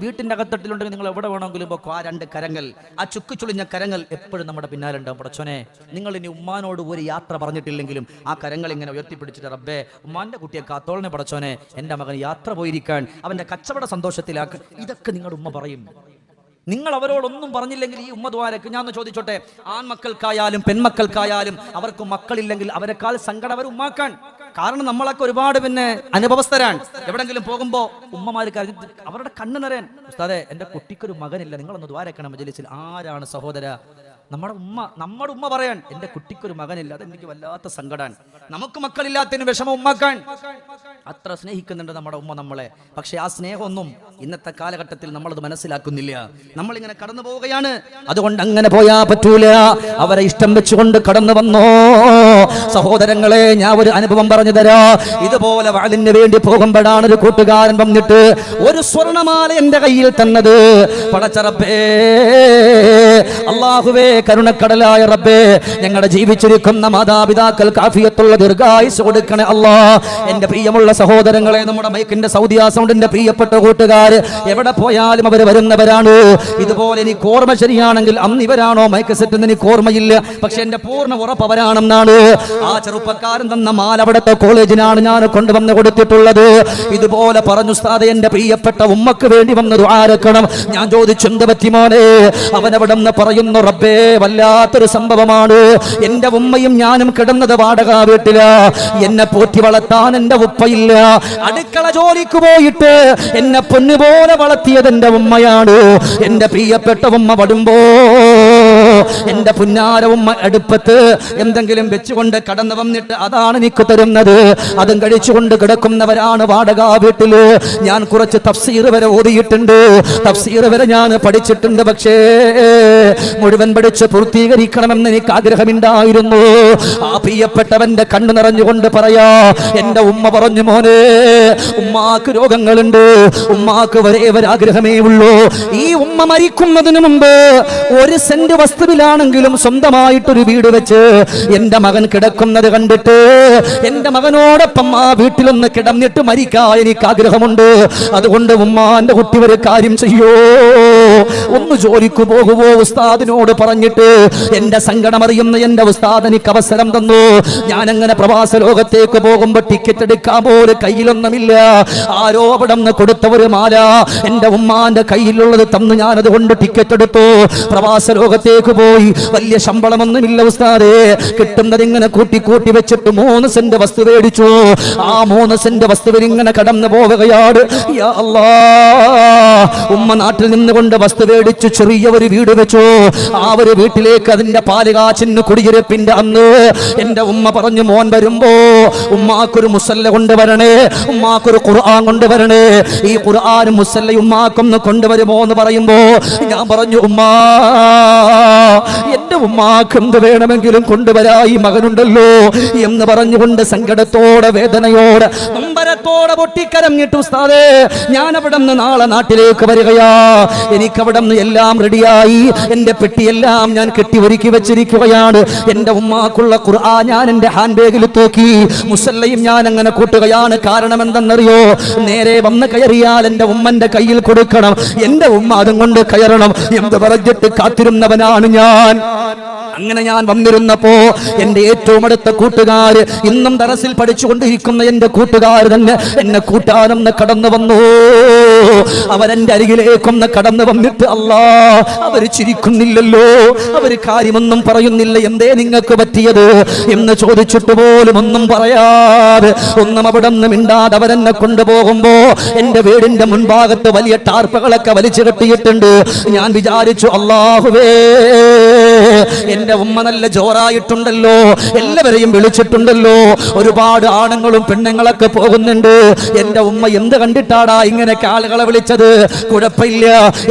വീട്ടിന്റെ അകത്തട്ടിലുണ്ടെങ്കിൽ നിങ്ങൾ എവിടെ വേണമെങ്കിലും പൊക്കോ. ആ 2 കരങ്ങൾ, ആ ചുക്ക് ചുളിഞ്ഞ കരങ്ങൾ എപ്പോഴും നമ്മുടെ പിന്നാലെ ഉണ്ടാവും. പടച്ചോനെ, നിങ്ങൾ ഇനി ഉമ്മാനോട് ഒരു യാത്ര പറഞ്ഞിട്ടില്ലെങ്കിലും ആ കരങ്ങൾ ഇങ്ങനെ ഉയർത്തിപ്പിടിച്ചിട്ട് റബ്ബേ ഉമ്മാന്റെ കുട്ടിയെ കാത്തോളനെ പടച്ചോനെ, എൻ്റെ മകൻ യാത്ര പോയിരിക്കാൻ, അവന്റെ കച്ചവട സന്തോഷത്തിലാക്കുക. ഇതൊക്കെ നിങ്ങളുടെ ഉമ്മ പറയും. നിങ്ങൾ അവരോടൊന്നും പറഞ്ഞില്ലെങ്കിൽ ഈ ഉമ്മ ദ്വാരക്ക് ഞാൻ ചോദിച്ചോട്ടെ, ആൺമക്കൾക്കായാലും പെൺമക്കൾക്കായാലും അവർക്ക് മക്കളില്ലെങ്കിൽ അവരെക്കാൾ സങ്കടം അവർ ഉമ്മാക്കാൻ. കാരണം നമ്മളൊക്കെ ഒരുപാട് പിന്നെ അനുഭവസ്ഥരാണ്. എവിടെങ്കിലും പോകുമ്പോൾ ഉമ്മമാർക്ക് അവരുടെ കണ്ണ് നിറയാൻ, ഉസ്താദേ എൻ്റെ കുട്ടിക്കൊരു മകനില്ല, നിങ്ങളൊന്ന് ദ്വാരക്കണം മജ്‌ലിസിൽ. ആരാണ് സഹോദര? നമ്മുടെ ഉമ്മ പറയാൻ എൻ്റെ കുട്ടിക്കൊരു മകനില്ല, അതെനിക്ക് വല്ലാത്ത സങ്കടമാണ്. നമുക്ക് മക്കളില്ലാത്തതിന് വിഷമം ഉമ്മാക്കാൻ. അത്ര സ്നേഹിക്കുന്നുണ്ട് നമ്മുടെ ഉമ്മ നമ്മളെ. പക്ഷെ ആ സ്നേഹമൊന്നും ഇന്നത്തെ കാലഘട്ടത്തിൽ നമ്മളത് മനസ്സിലാക്കുന്നില്ല. നമ്മളിങ്ങനെ കടന്നു പോവുകയാണ്. അതുകൊണ്ട് അങ്ങനെ പോയാ പറ്റൂല. അവരെ ഇഷ്ടം വെച്ചുകൊണ്ട് കടന്നു വന്നോ സഹോദരങ്ങളെ. ഞാൻ ഒരു അനുഭവം പറഞ്ഞു തരാ. ഇതുപോലെ വാളിന് വേണ്ടി പോകുമ്പോഴാണ് ഒരു കൂട്ടുകാരൻ വന്നിട്ട് ഒരു സ്വർണമാല എന്റെ കയ്യിൽ തന്നത്. പടച്ചറപ്പേ, അല്ലാ അല്ലാഹുവേ കരുണക്കടലായ റബ്ബേ, ഞങ്ങളുടെ ജീവിച്ചിരിക്കുന്ന മാതാപിതാക്കൾക്ക് ആഫിയത്തുള്ള ദീർഘായുസ്സ് കൊടുക്കണേ അല്ലാ. എന്റെ പ്രിയമുള്ള സഹോദരങ്ങളെ, നമ്മുടെ മൈക്കിന്റെ സൗദിയ സൗണ്ടിന്റെ പ്രിയപ്പെട്ട കൂട്ടുകാര് എവിടെ പോയാലും അവർ വരുന്നവരാണ്. ഇതുപോലെ എനിക്ക് ഓർമ്മ ശരിയാണെങ്കിൽ അന്ന് ഇവരാണോ മൈക്ക് സെറ്റ് എന്ന് എനിക്ക് ഓർമ്മയില്ല, പക്ഷെ എന്റെ പൂർണ്ണ ഉറപ്പ് അവരാണെന്നാണ്. ആ ചെറുപ്പക്കാരൻ തന്ന മാല അവിടുത്തെ കോളേജിനാണ് ഞാൻ കൊണ്ടുവന്ന് കൊടുത്തിട്ടുള്ളത്. ഇതുപോലെ പറഞ്ഞു, ഉസ്താദേ എന്റെ പ്രിയപ്പെട്ട ഉമ്മക്ക് വേണ്ടി വന്ന് ദുആ രക്കണം. ഞാൻ ചോദിച്ചു, എന്ത് പറ്റി മോനെ? അവനവിടെ നിന്ന് പറയുന്നു, റബ്ബേ വല്ലാത്തൊരു സംഭവമാണ്. എന്റെ ഉമ്മയും ഞാനും കിടന്നത് വാടക വീട്ടില. എന്നെ പോറ്റി വളർത്താൻ എന്റെ ഉപ്പയില്ല. അടുക്കള ജോലിക്ക് പോയിട്ട് എന്നെ പൊന്നുപോലെ വളർത്തിയത് എന്റെ ഉമ്മയാണ്. എന്റെ പ്രിയപ്പെട്ട ഉമ്മ വരുമ്പോ എന്റെ പുന്നാര ഉമ്മ അടുപ്പത്ത് എന്തെങ്കിലും വെച്ചുകൊണ്ട് കടന്നു വന്നിട്ട് അതാണ് എനിക്ക് തരുന്നത്. അതും കഴിച്ചുകൊണ്ട് കിടക്കുന്നവരാണ് വാടക വീട്ടില്. ഞാൻ കുറച്ച് തഫ്സീർ വരെ ഓതിയിട്ടുണ്ട്, തഫ്സീർ വരെ ഞാൻ പഠിച്ചിട്ടുണ്ട്. പക്ഷേ മുഴുവൻ പഠിച്ച് പൂർത്തീകരിക്കണമെന്ന് എനിക്ക് ആഗ്രഹമുണ്ടായിരുന്നു. ആ പ്രിയപ്പെട്ടവന്റെ കണ്ണു നിറഞ്ഞുകൊണ്ട് പറയാ, എന്റെ ഉമ്മ പറഞ്ഞു, മോനെ ഉമ്മാക്ക് രോഗങ്ങളുണ്ട്, ഉമ്മാക്ക് ഒരേ ഒരാഗ്രഹമേ ഉള്ളൂ. ഈ ഉമ്മ മരിക്കുന്നതിന് മുമ്പ് 1 സെന്റ് വസ്തുവിലാണെങ്കിലും സ്വന്തമായിട്ടൊരു വീട് വെച്ച് എന്റെ മകൻ കിടക്കുന്നത് കണ്ടിട്ട് എന്റെ മകനോടൊപ്പം ആ വീട്ടിലൊന്ന് കിടന്നിട്ട് മരിക്കാൻ എനിക്ക് ആഗ്രഹമുണ്ട്. അതുകൊണ്ട് ഉമ്മാന്റെ കുട്ടി ഒരു കാര്യം ചെയ്യോ, ഒന്ന് ജോലിക്ക് പോകുവോ ഉസ്താദിനോട് പറഞ്ഞിട്ട്. എന്റെ സങ്കടം അറിയുന്ന എന്റെ ഉസ്താദ് എനിക്ക് അവസരം തന്നു. ഞാൻ അങ്ങനെ പ്രവാസ ലോകത്തേക്ക് പോകുമ്പോ ടിക്കറ്റ് എടുക്കാൻ പോലും കയ്യിലൊന്നുമില്ല. ആരോ അവിടെ നിന്ന് കൊടുത്ത ഒരു മാല എന്റെ ഉമ്മാന്റെ കയ്യിലുള്ളത് തന്നു. ഞാൻ അതുകൊണ്ട് ടിക്കറ്റ് എടുത്തു, പ്രവാസ ലോകത്തേക്ക് പോയി. വലിയ ശമ്പളമൊന്നുമില്ല ഉസ്താദേ, കിട്ടുന്നത് ഇങ്ങനെ കൂട്ടി കൂട്ടി വെച്ചിട്ട് 3 സെന്റ് വസ്തു മേടിച്ചു. ആ 3 സെന്റ് വസ്തുവിൽ ഇങ്ങനെ കടന്നു പോവുകയാണ്. യാ അല്ലാഹ്, ഉമ്മ നാട്ടിൽ നിന്നുകൊണ്ട് വസ്തു മേടിച്ചു ചെറിയ ഒരു വീട് വെച്ചു. ആ ഒരു വീട്ടിലേക്ക് അതിന്റെ പാലുകാച്ചിന് കുടിയിരുപ്പിന്റെ അന്ന് എന്റെ ഉമ്മ പറഞ്ഞു, മോൻ വരുമ്പോ ഉമ്മാക്കൊരു മുസല്ല കൊണ്ടുവരണേ, ഉമ്മാക്കൊരു ഖുർആൻ കൊണ്ടുവരണേ. ഈ ഖുർആനും മുസല്ലയും ഉമ്മാക്കൊന്ന് കൊണ്ടുവരുമോ എന്ന് പറയുമ്പോ ഞാൻ പറഞ്ഞു, ഉമ്മാ എന്റെ ഉമ്മാക്ക് എന്ത് വേണമെങ്കിലും കൊണ്ടുവരാ, ഈ മകനുണ്ടല്ലോ എന്ന് പറഞ്ഞുകൊണ്ട് സങ്കടത്തോടെ വേദനയോടെ നൊമ്പരത്തോടെ പൊട്ടിക്കരഞ്ഞിട്ട്, ഉസ്താദേ ഞാൻ അവിടെ നിന്ന് നാളെ നാട്ടിലേക്ക് വരികയാ. എനിക്ക് അവിടെ നിന്ന് എല്ലാം റെഡിയായി, എന്റെ പെട്ടിയെല്ലാം ഞാൻ കെട്ടി ഒരുക്കി വെച്ചിരിക്കുകയാണ്. എന്റെ ഉമ്മാക്കുള്ള ഖുർആൻ ഞാൻ എന്റെ ഹാൻഡ് ബാഗിൽ തൂക്കി, മുസല്ലയും ഞാൻ അങ്ങനെ കൂട്ടുകയാണ്. കാരണം എന്തെന്നറിയോ, നേരെ വന്ന് കയറിയാൽ എന്റെ ഉമ്മന്റെ കയ്യിൽ കൊടുക്കണം, എന്റെ ഉമ്മ അതും കൊണ്ട് കയറണം എന്ന് പറഞ്ഞിട്ട് കാത്തിരുന്നവനാണ് ഞാൻ. അങ്ങനെ ഞാൻ വന്നിരുന്നപ്പോ എന്റെ ഏറ്റവും അടുത്ത കൂട്ടുകാര്, ഇന്നും ദറസിൽ പഠിച്ചുകൊണ്ടിരിക്കുന്ന എന്റെ കൂട്ടുകാർ തന്നെ എന്നെ കൂട്ടാനെന്ന് കടന്നു വന്നു. അവരെന്റെ അരികിലേക്കൊന്ന് കടന്നു വന്നിട്ട്, അല്ലാ അവര് ചിരിക്കുന്നില്ലല്ലോ, അവര് കാര്യമൊന്നും പറയുന്നില്ല, എന്തേ നിങ്ങൾക്ക് പറ്റിയത് എന്ന് ചോദിച്ചിട്ട് പോലും ഒന്നും പറയാതെ ഒന്നും അവിടെ നിന്ന് മിണ്ടാതെ അവരെന്നെ കൊണ്ടുപോകുമ്പോ എന്റെ വീടിന്റെ മുൻഭാഗത്ത് വലിയ ടാർപ്പകളൊക്കെ വലിച്ചു കെട്ടിയിട്ടുണ്ട്. ഞാൻ വിചാരിച്ചു, അല്ലാഹുവേ എന്റെ ഉമ്മ നല്ല ജോറായിട്ടുണ്ടല്ലോ, എല്ലാവരെയും വിളിച്ചിട്ടുണ്ടല്ലോ, ഒരുപാട് ആണുങ്ങളും പെണ്ണുങ്ങളൊക്കെ പോകുന്നുണ്ട്. എന്റെ ഉമ്മ എന്ത് കണ്ടിട്ടാടാ ഇങ്ങനെയൊക്കെ ആളുകളെ വിളിച്ചത്? കുഴപ്പമില്ല,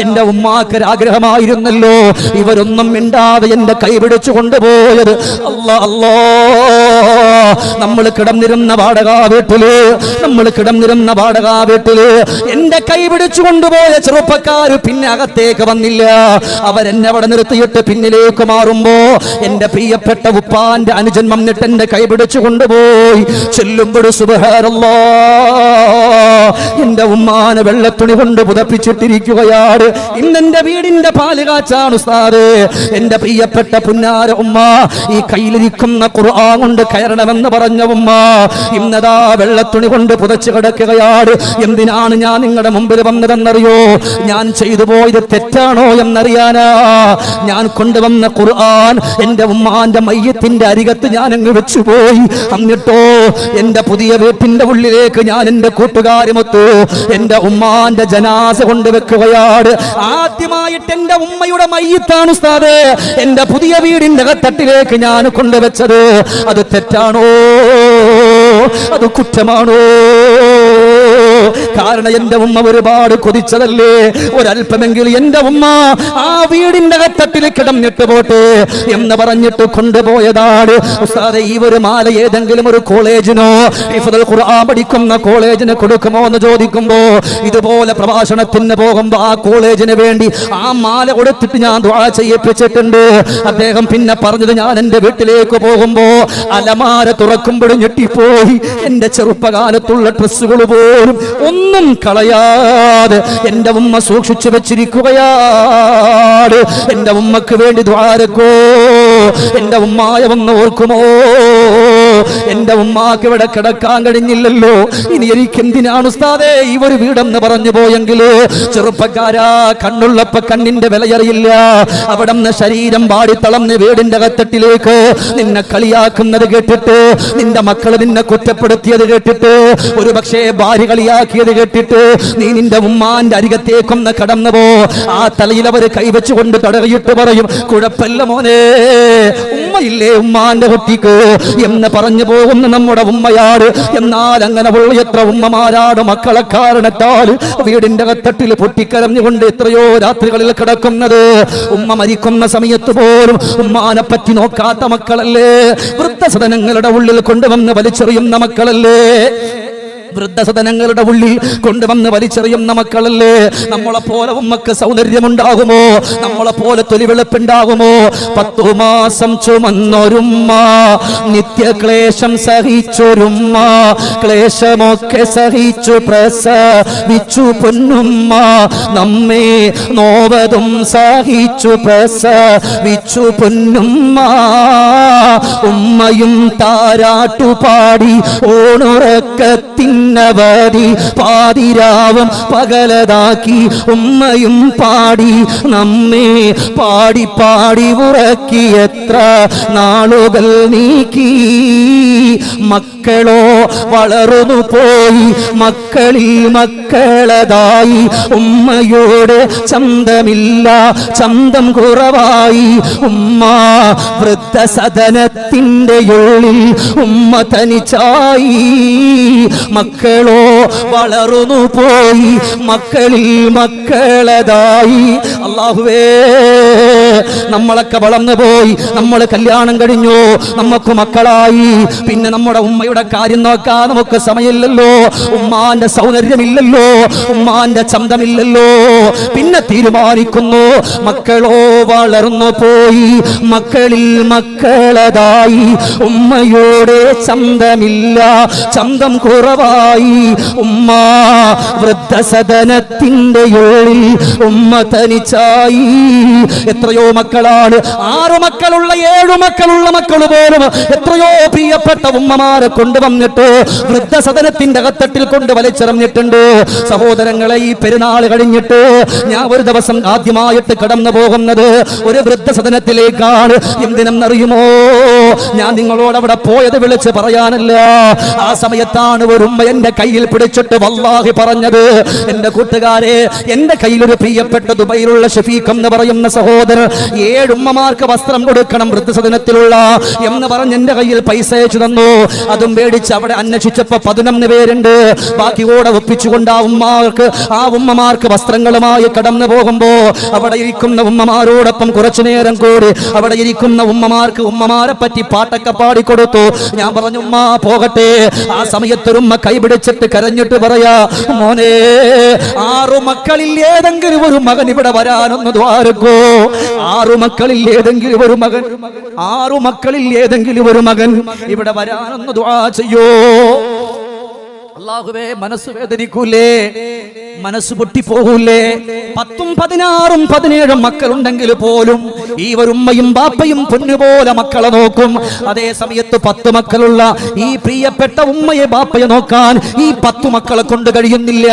എന്റെ ഉമ്മാക്കൊരാഗ്രഹമായിരുന്നല്ലോ. ഇവരൊന്നും മിണ്ടാതെ എന്റെ കൈ പിടിച്ചു കൊണ്ടുപോയത്. അല്ലാ അല്ലാ, നമ്മൾ കിടന്നിരുന്ന വാടക വീട്ടില് എന്റെ കൈ പിടിച്ചു കൊണ്ടുപോയ ചെറുപ്പക്കാര് പിന്നെ അകത്തേക്ക് വന്നില്ല. അവരെന്നെ അവിടെ നിർത്തിയിട്ട് പിന്നിലേക്ക് മാറുമ്പോ എന്റെ പ്രിയപ്പെട്ട ഉപ്പാന്റെ അനുജൻ വന്നിട്ട് എന്റെ കൈ പിടിച്ചു കൊണ്ടുപോയി. ചെല്ലുമ്പോൾ സുബ്ഹാനല്ലാഹ്, എന്റെ ഉമ്മാനെ വെള്ളത്തുണി കൊണ്ട് പുതപ്പിച്ചിട്ടിരിക്കുകയാണ്. ഇന്നെന്റെ വീടിന്റെ പാല് കാച്ചാണ് ഉസ്താദ്. എന്റെ പ്രിയപ്പെട്ട പുന്നാര ഉമ്മ ഈ കയ്യിലിരിക്കുന്ന ഖുർആൻ കൊണ്ട് കയറണമെന്ന് പറഞ്ഞ ഉമ്മ ഇന്നതാ വെള്ളത്തുണി കൊണ്ട് പുതച്ചു കിടക്കുകയാണ്. എന്തിനാണ് ഞാൻ നിങ്ങളുടെ മുമ്പിൽ വന്നതെന്നറിയോ? ഞാൻ ചെയ്തു പോയത് തെറ്റാണോ എന്നറിയാനാ. ഞാൻ കൊണ്ടുവന്ന ഖുർആൻ എന്റെ ഉമ്മാന്റെ മയ്യത്തിന്റെ അരികത്ത് ഞാൻ അങ്ങ് വെച്ചുപോയി. എന്നിട്ടോ എന്റെ പുതിയ വീട്ടിന്റെ ഉള്ളിലേക്ക് ഞാൻ എന്റെ കൂട്ടുകാരുമൊത്തു എന്റെ ഉമ്മാന്റെ ജനാസ കൊണ്ടുവെക്കുകയാണ്. ആദ്യമായിട്ട് എന്റെ ഉമ്മയുടെ മയ്യത്താണ് ഉസ്താദേ എന്റെ പുതിയ വീടിന്റെ അകത്തട്ടിലേക്ക് ഞാൻ കൊണ്ടുവച്ചത്. അത് തെറ്റാണോ? അത് കുറ്റമാണോ? കാരണം എന്റെ ഉമ്മ ഒരുപാട് കൊതിച്ചതല്ലേ, ഒരല്പമെങ്കിലും എന്റെ ഉമ്മ ആ വീടിന്റെ കത്തട്ടിൽ കിടന്നിട്ട് പോട്ടെ എന്ന് പറഞ്ഞിട്ട് കൊണ്ടുപോയതാണ്. ഉസ്താദേ, ഈ ഒരു മാല ഏതെങ്കിലും ഒരു കോളേജിനോ ഹിഫ്ദുൽ ഖുർആൻ പഠിക്കുന്ന കോളേജിന് കൊടുക്കുമോ എന്ന് ചോദിക്കുമ്പോ, ഇതുപോലെ പ്രഭാഷണത്തിന് പോകുമ്പോ ആ കോളേജിന് വേണ്ടി ആ മാല കൊടുത്തിട്ട് ഞാൻ ദുആ ചെയ്യിപ്പിച്ചിട്ടുണ്ട്. അദ്ദേഹം പിന്നെ പറഞ്ഞത്, ഞാൻ എന്റെ വീട്ടിലേക്ക് പോകുമ്പോ അലമാര തുറക്കുമ്പോഴും ഞെട്ടിപ്പോയി. എന്റെ ചെറുപ്പകാലത്തുള്ള ഡ്രസ്സുകൾ പോലും ഒന്നും കളയാതെ എന്റെ ഉമ്മ സൂക്ഷിച്ചു വെച്ചിരിക്കുകയാണ്. എന്റെ ഉമ്മക്ക് വേണ്ടി ദ്വാരക്കോ, എന്റെ ഉമ്മായ ഒന്ന് ഓർക്കുമോ? എന്റെ ഉമ്മാക്ക് ഇവിടെ കിടക്കാൻ കഴിഞ്ഞില്ലല്ലോ, ഇനി എനിക്ക് എന്തിനാണ് ഉസ്താദേ ഈ ഒരു വീടെന്ന് പറഞ്ഞു പോയെങ്കില്? ചെറുപ്പക്കാരാ, കണ്ണുള്ളപ്പോ കണ്ണിന്റെ വിലയറിയില്ല. അവിടെ നിന്ന് ശരീരം വാടിത്തളർന്ന് വീടിന്റെ കത്തട്ടിലേക്ക് നിന്നെ കളിയാക്കുന്നത് കേട്ടിട്ട്, നിന്റെ മക്കള് നിന്നെ കുറ്റപ്പെടുത്തിയത് കേട്ടിട്ട്, ഒരു പക്ഷേ ഭാര്യ കളിയാക്കിയത് കേട്ടിട്ട് നീ നിന്റെ ഉമ്മാന്റെ അരികത്തേക്കൊന്ന് കടന്നു പോ. ആ തലയിൽ അവര് കൈവച്ചുകൊണ്ട് തടയിട്ട് പറയും, കുഴപ്പമില്ല മോനെ, ഉമ്മയില്ലേ ഉമ്മാന്റെ കുട്ടിക്ക് എന്ന് പറഞ്ഞു പോകുന്ന നമ്മുടെ ഉമ്മയാണ്. എന്നാൽ അങ്ങനെ ഉള്ള എത്ര ഉമ്മമാരാണ് മക്കളെ കാരണത്താൽ വീടിന്റെ കത്തട്ടിൽ പൊട്ടിക്കരഞ്ഞുകൊണ്ട് എത്രയോ രാത്രികളിൽ കിടക്കുന്നത്. ഉമ്മ മരിക്കുന്ന സമയത്ത് പോലും ഉമ്മാനെ പറ്റി നോക്കാത്ത മക്കളല്ലേ? വൃദ്ധസദനങ്ങളുടെ ഉള്ളിൽ കൊണ്ടുവന്ന് വലിച്ചെറിയുന്ന മക്കളല്ലേ? വൃദ്ധസദനങ്ങളുടെ ഉള്ളിൽ കൊണ്ടുവന്ന് വലിച്ചെറിയുന്ന മക്കളല്ലേ? നമ്മളെ പോലെ ഉമ്മക്ക് സൗന്ദര്യമുണ്ടാകുമോ? നമ്മളെ പോലെ തൊലിവെളുപ്പുണ്ടാകുമോ? 10 മാസം ചുമന്നൊരുമ്മ, നിത്യക്ലേശം സഹിച്ചൊരുമ്മ, ക്ലേശമൊക്കെ സഹിച്ചു പ്രസവിച്ചു പൊന്നുമ്മ, നമ്മെ നോവതും സഹിച്ചു പ്രസവിച്ചു പൊന്നുമ്മ. ഉമ്മയും താരാട്ടുപാടി ഓണുറക്കത്തിനവധി പാതിരാവും പകലതാക്കി ഉമ്മയും പാടി നമ്മെ പാടി പാടി ഉറക്കി എത്ര നാളുകൾ നീക്കി. മക്കളോ വളർന്നു പോയി, മക്കളിൽ മക്കളതായി, ഉമ്മയോട് ചന്തമില്ല, ചന്തം കുറവായി. ഉമ്മ വൃദ്ധസദനത്തിന്റെ ഉള്ളിൽ ഉമ്മ തനിച്ചായി. മക്കളോ വളർന്നു പോയി, മക്കളിൽ മക്കളതായി. അല്ലാഹുവേ, നമ്മളൊക്കെ വളർന്നു പോയി, നമ്മൾ കല്യാണം കഴിഞ്ഞു, നമുക്ക് മക്കളായി, പിന്നെ നമ്മുടെ ഉമ്മയുടെ കാര്യം നോക്കാൻ നമുക്ക് സമയമില്ലല്ലോ. ഉമ്മാന്റെ സൗന്ദര്യമില്ലല്ലോ, ഉമ്മാന്റെ ചന്തമില്ലല്ലോ. പിന്നെ തീരുമാനിക്കുന്നു, മക്കളോ വളർന്നു പോയി, മക്കളിൽ മക്കളതായി, ഉമ്മയോടെ ചന്തമില്ല, ചന്തം കുറവായി. ഉമ്മ വൃദ്ധസദനത്തിന്റെ ഉള്ളിൽ ഉമ്മ തനിച്ചായി. എത്രയോ മക്കളാണ്, 6 മക്കളുള്ള 7 മക്കളുള്ള മക്കൾ പോലും എത്രയോ പ്രിയപ്പെട്ട ഉമ്മമാരെ കൊണ്ടുവന്നിട്ട് വൃദ്ധസദനത്തിന്റെ അകത്തട്ടിൽ കൊണ്ട് വലിച്ചെറിഞ്ഞിട്ടുണ്ട്. സഹോദരങ്ങളെ, ഈ പെരുന്നാൾ കഴിഞ്ഞിട്ട് ഞാൻ ഒരു ദിവസം ആദ്യമായിട്ട് കടന്നു പോകുന്നത് ഒരു വൃദ്ധസദനത്തിലേക്കാണ്. എന്തിനെന്നറിയുമോ? ഞാൻ നിങ്ങളോട് അവിടെ പോയത് വിളിച്ച് പറയാനല്ല. ആ സമയത്താണ് ഒരു ഉമ്മ എന്റെ കയ്യിൽ പിടിച്ചിട്ട് വല്ലാഹി പറഞ്ഞത്, എന്റെ കൂട്ടുകാരെ, എന്റെ കയ്യിൽ ഒരു പ്രിയപ്പെട്ട ദുബൈയിലുള്ള ഷഫീഖ് എന്ന് പറയുന്ന സഹോദരൻ 7 ഉമ്മമാർക്ക് വസ്ത്രം കൊടുക്കണം വൃദ്ധസദനത്തിലുള്ള എന്ന് പറഞ്ഞ് എന്റെ കയ്യിൽ പൈസ അയച്ചു തന്നു. അതും മേടിച്ച് അവിടെ അന്വേഷിച്ചപ്പോ 11 പേരുണ്ട്. ബാക്കി കൂടെ ഒപ്പിച്ചുകൊണ്ട് ആ ഉമ്മമാർക്ക് വസ്ത്രങ്ങളുമായി കടന്നു പോകുമ്പോ അവിടെ ഇരിക്കുന്ന ഉമ്മമാരോടൊപ്പം കുറച്ചു നേരം കൂടി അവിടെ ഇരിക്കുന്ന ഉമ്മമാർക്ക് ഉമ്മമാരെ പറ്റി പാട്ടൊക്കെ പാടിക്കൊടുത്തു. ഞാൻ പറഞ്ഞു, ഉമ്മ പോകട്ടെ. ആ സമയത്തൊരു ഉമ്മ കൈപിടിച്ചിട്ട് കരഞ്ഞിട്ട് പറയാ, മോനെ, 6 മക്കളിൽ ഏതെങ്കിലും ഒരു മകൻ ഇവിടെ വരാനൊന്ന് ദ്വാരക്കോ. 6 മക്കളിൽ ഏതെങ്കിലും ഒരു മകൻ, 6 മക്കളിൽ ഏതെങ്കിലും ഒരു മകൻ ഇവിടെ വരാനൊന്ന് ദുആ ചെയ്യോ. അല്ലാഹുവേ, മനസ്സ് വേദനിക്കൂലേ? മനസ്സ് പൊട്ടിപ്പോകൂലേ? 10ഉം 16ഉം 17ഉം മക്കളുണ്ടെങ്കിൽ പോലും ഈ ഒരു ഉമ്മയും ബാപ്പയും പൊന്നുപോലെ മക്കളെ നോക്കും. അതേ സമയത്ത് 10 മക്കളുള്ള ഈ പ്രിയപ്പെട്ട ഉമ്മയെ ബാപ്പയെ നോക്കാൻ ഈ 10 മക്കളെ കൊണ്ട് കഴിയുന്നില്ല.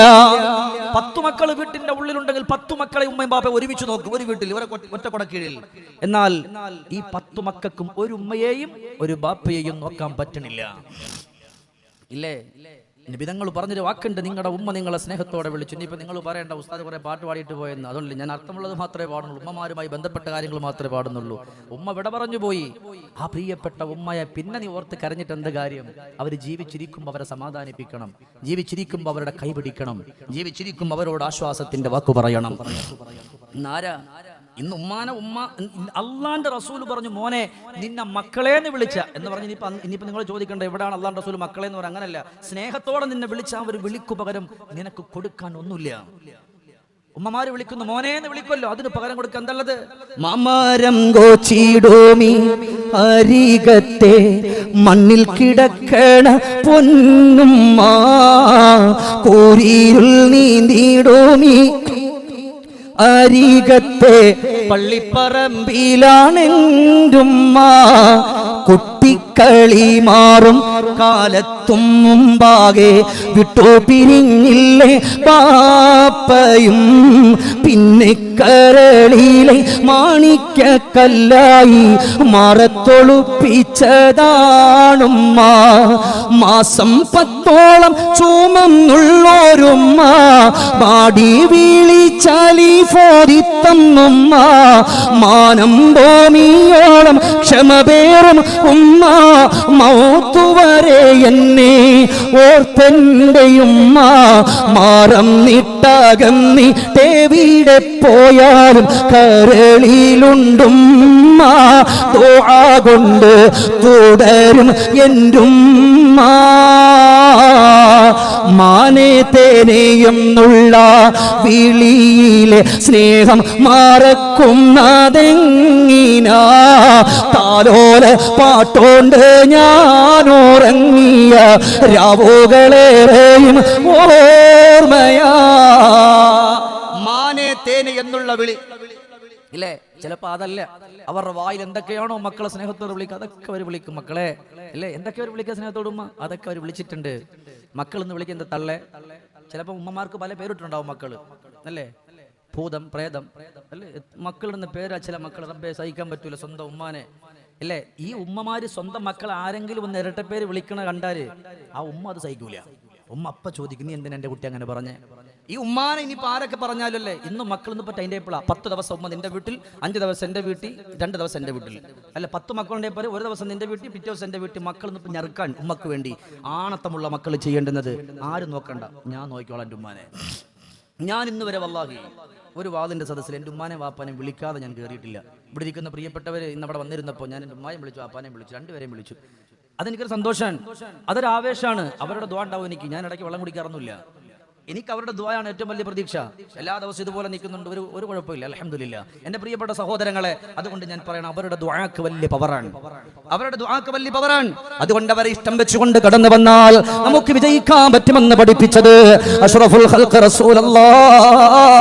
10 മക്കൾ വീട്ടിന്റെ ഉള്ളിലുണ്ടെങ്കിൽ 10 മക്കളെ ഉമ്മയും ബാപ്പയും ഒരുമിച്ച് നോക്കും, ഒരു വീട്ടിൽ, ഒറ്റ കൊടക്കീഴിൽ. എന്നാൽ ഈ 10 മക്കൾക്കും ഒരു ഉമ്മയെയും ഒരു ബാപ്പയെയും നോക്കാൻ പറ്റണില്ല. ഇല്ലേ? നിബിധങ്ങൾ പറഞ്ഞൊരു വാക്കുണ്ട്, നിങ്ങളുടെ ഉമ്മ നിങ്ങളെ സ്നേഹത്തോടെ വിളിച്ചു. ഇനിയിപ്പോൾ നിങ്ങൾ പറയേണ്ട ഉസ്താദ് കുറേ പാട്ട് പാടിയിട്ട് പോയെന്ന്. അതുകൊണ്ട് ഞാൻ അർത്ഥമുള്ളത് മാത്രമേ പാടുന്നുള്ളൂ, ഉമ്മമാരുമായി ബന്ധപ്പെട്ട കാര്യങ്ങൾ മാത്രമേ പാടുന്നുള്ളൂ. ഉമ്മ വിട പറഞ്ഞു പോയി. ആ പ്രിയപ്പെട്ട ഉമ്മയെ പിന്നെ നീ ഓർത്ത് കരഞ്ഞിട്ട് എന്ത് കാര്യം? അവർ ജീവിച്ചിരിക്കുമ്പോൾ അവരെ സമാധാനിപ്പിക്കണം, ജീവിച്ചിരിക്കുമ്പോൾ അവരുടെ കൈ പിടിക്കണം, ജീവിച്ചിരിക്കുമ്പോൾ അവരോട് ആശ്വാസത്തിന്റെ വാക്കു പറയണം. ആരാ ഇന്ന് ഉമ്മ അള്ളാന്റെ റസൂൽ പറഞ്ഞു, മോനെ നിന്നെ മക്കളേന്ന് വിളിച്ച എന്ന് പറഞ്ഞ് ഇനിയിപ്പോ നിങ്ങൾ ചോദിക്കേണ്ട എവിടെയാണ് അള്ളാന്റെ റസൂൽ മക്കളെ എന്ന് പറയാൻ? അങ്ങനല്ല, സ്നേഹത്തോടെ നിന്നെ വിളിച്ച അവർ വിളിക്കു പകരം നിനക്ക് കൊടുക്കാൻ ഒന്നുമില്ല. ഉമ്മമാര് വിളിക്കുന്നു മോനേന്ന് വിളിക്കുമല്ലോ, അതിന് പകരം കൊടുക്കാൻ എന്തല്ലത്? മാമരം ഗോച്ചിടോമി അരികത്തെ മണ്ണിൽ കിടക്കണ പൊന്നുമ്മ കോരിരുൾ നീന്തിടോമി അരികത്തെ പള്ളിപ്പറമ്പിലാണെന്റുമ്മ കുട്ടിക്കളി മാറും കാലത്തും മുമ്പാകെ വിട്ടു പിരിഞ്ഞില്ലേ പാപ്പയും പിന്നെ കരളിലെ മാണിക്കല്ലായി മറത്തൊളുപ്പിച്ചതാണുമ്മ. മാസം 10ഓളം ചുമന്നുള്ളോരുമ്മ മാടി വിളിച്ചാലി ഫോരിത്തന്നുമ്മ. മാനം ഭൂമിയോളം ക്ഷമപേറും ഉമ്മ മൗത്തുവരെ എന്നെ ഓർത്തെന്റെയുമ്മ. മാറം നിട്ടകന്നിട്ടെവിടെ പോയാലും കരളിലുണ്ടുമ്മ. ദുആ കൊണ്ട് തുടരും എന്റുമ്മ. മാനേ തേനെയെന്നുള്ള വിളിയിലെ സ്നേഹം മറക്കുന്നതെങ്ങിനാ? താലോല പാട്ടോണ്ട് ഞാൻ ഉറങ്ങിയ രാവുകളേറെയും ഓർമ്മയാ. മാനേ തേനെ എന്നുള്ള വിളി ഇല്ലേ? ചിലപ്പോ അതല്ല, അവരുടെ വായിൽ എന്തൊക്കെയാണോ മക്കളെ സ്നേഹത്തോട് വിളിക്കുക അതൊക്കെ അവർ വിളിക്കും. മക്കളെ അല്ലേ, എന്തൊക്കെ അവർ വിളിക്കുക സ്നേഹത്തോടുമ്മ, അതൊക്കെ അവർ വിളിച്ചിട്ടുണ്ട്. മക്കൾ എന്ന് വിളിക്കുന്നത് തള്ളെ. ചിലപ്പോൾ ഉമ്മമാർക്ക് പല പേരിട്ടുണ്ടാവും മക്കള് അല്ലേ, ഭൂതം പ്രേതം അല്ലേ. മക്കളിടുന്ന പേരാ ചില മക്കൾ റബ്ബെ സഹിക്കാൻ പറ്റൂല സ്വന്തം ഉമ്മാനെ അല്ലേ. ഈ ഉമ്മമാര് സ്വന്തം മക്കൾ ആരെങ്കിലും ഒന്ന് ഇരട്ടപ്പേര് വിളിക്കണ കണ്ടാല് ആ ഉമ്മ അത് സഹിക്കൂല. ഉമ്മ അപ്പ ചോദിക്കും, നീ എന്തിനാ എൻ്റെ കുട്ടി അങ്ങനെ പറഞ്ഞേ? ഈ ഉമ്മാനെ ഇനിയിപ്പോൾ ആരൊക്കെ പറഞ്ഞാലല്ലേ, ഇന്നും മക്കളൊന്നും പറ്റ അതിൻ്റെ എപ്പോഴാണ് 10 ദിവസം ഉമ്മ നിന്റെ വീട്ടിൽ, 5 ദിവസം എൻ്റെ വീട്ടിൽ, 2 ദിവസം എൻ്റെ വീട്ടിൽ അല്ല. 10 മക്കളുടെ പോലെ ഒരു ദിവസം നിന്റെ വീട്ടിൽ, പിറ്റേ ദിവസം എൻ്റെ വീട്ടിൽ. മക്കളൊന്നും ഇപ്പം ഞെറുക്കാൻ ഉമ്മക്ക് വേണ്ടി ആണത്തമുള്ള മക്കൾ ചെയ്യേണ്ടുന്നത് ആരും നോക്കണ്ട, ഞാൻ നോക്കിക്കോളാം എൻ്റെ ഉമ്മാനെ. ഞാൻ ഇന്ന് വരെ വല്ലാഹി ഒരു വാദിൻ്റെ സദസ്സിൽ എൻ്റെ ഉമ്മാനെ വാപ്പാനെ വിളിക്കാതെ ഞാൻ കയറിയിട്ടില്ല. ഇവിടെ ഇരിക്കുന്ന പ്രിയപ്പെട്ടവർ ഇന്ന് അവിടെ വന്നിരുന്നപ്പോൾ ഞാൻ എൻ്റെ ഉമ്മായും വിളിച്ചു, വാപ്പാനെയും വിളിച്ചു, രണ്ടുപേരെയും വിളിച്ചു. അതെനിക്കൊരു സന്തോഷമാണ്, അതൊരു ആവേശമാണ്. അവരുടെ ദുആ ഉണ്ടാവും എനിക്ക്. ഞാൻ ഇടയ്ക്ക് വെള്ളം കുടിക്കാറൊന്നുമില്ല. എനിക്ക് അവരുടെ ദുആയാണ് ഏറ്റവും വലിയ പ്രതീക്ഷ. എല്ലാ ദിവസവും ഇതുപോലെ നിൽക്കുന്നുണ്ട്, ഒരു കുഴപ്പമില്ല, അൽഹംദുലില്ലാ. എൻ്റെ പ്രിയപ്പെട്ട സഹോദരങ്ങളെ, അതുകൊണ്ട് ഞാൻ പറയണം, അവരുടെ ദുആക്ക് വലിയ പവറാണ്, അവരുടെ ദുആക്ക് വലിയ പവറാണ്. അതുകൊണ്ട് അവരെ ഇഷ്ടം വെച്ചുകൊണ്ട് കടന്നു വന്നാൽ നമുക്ക് വിജയിക്കാൻ പറ്റുമെന്ന് പഠിപ്പിച്ചത് അഷ്റഫുൽ ഖൽഖ് റസൂലുള്ളാഹ്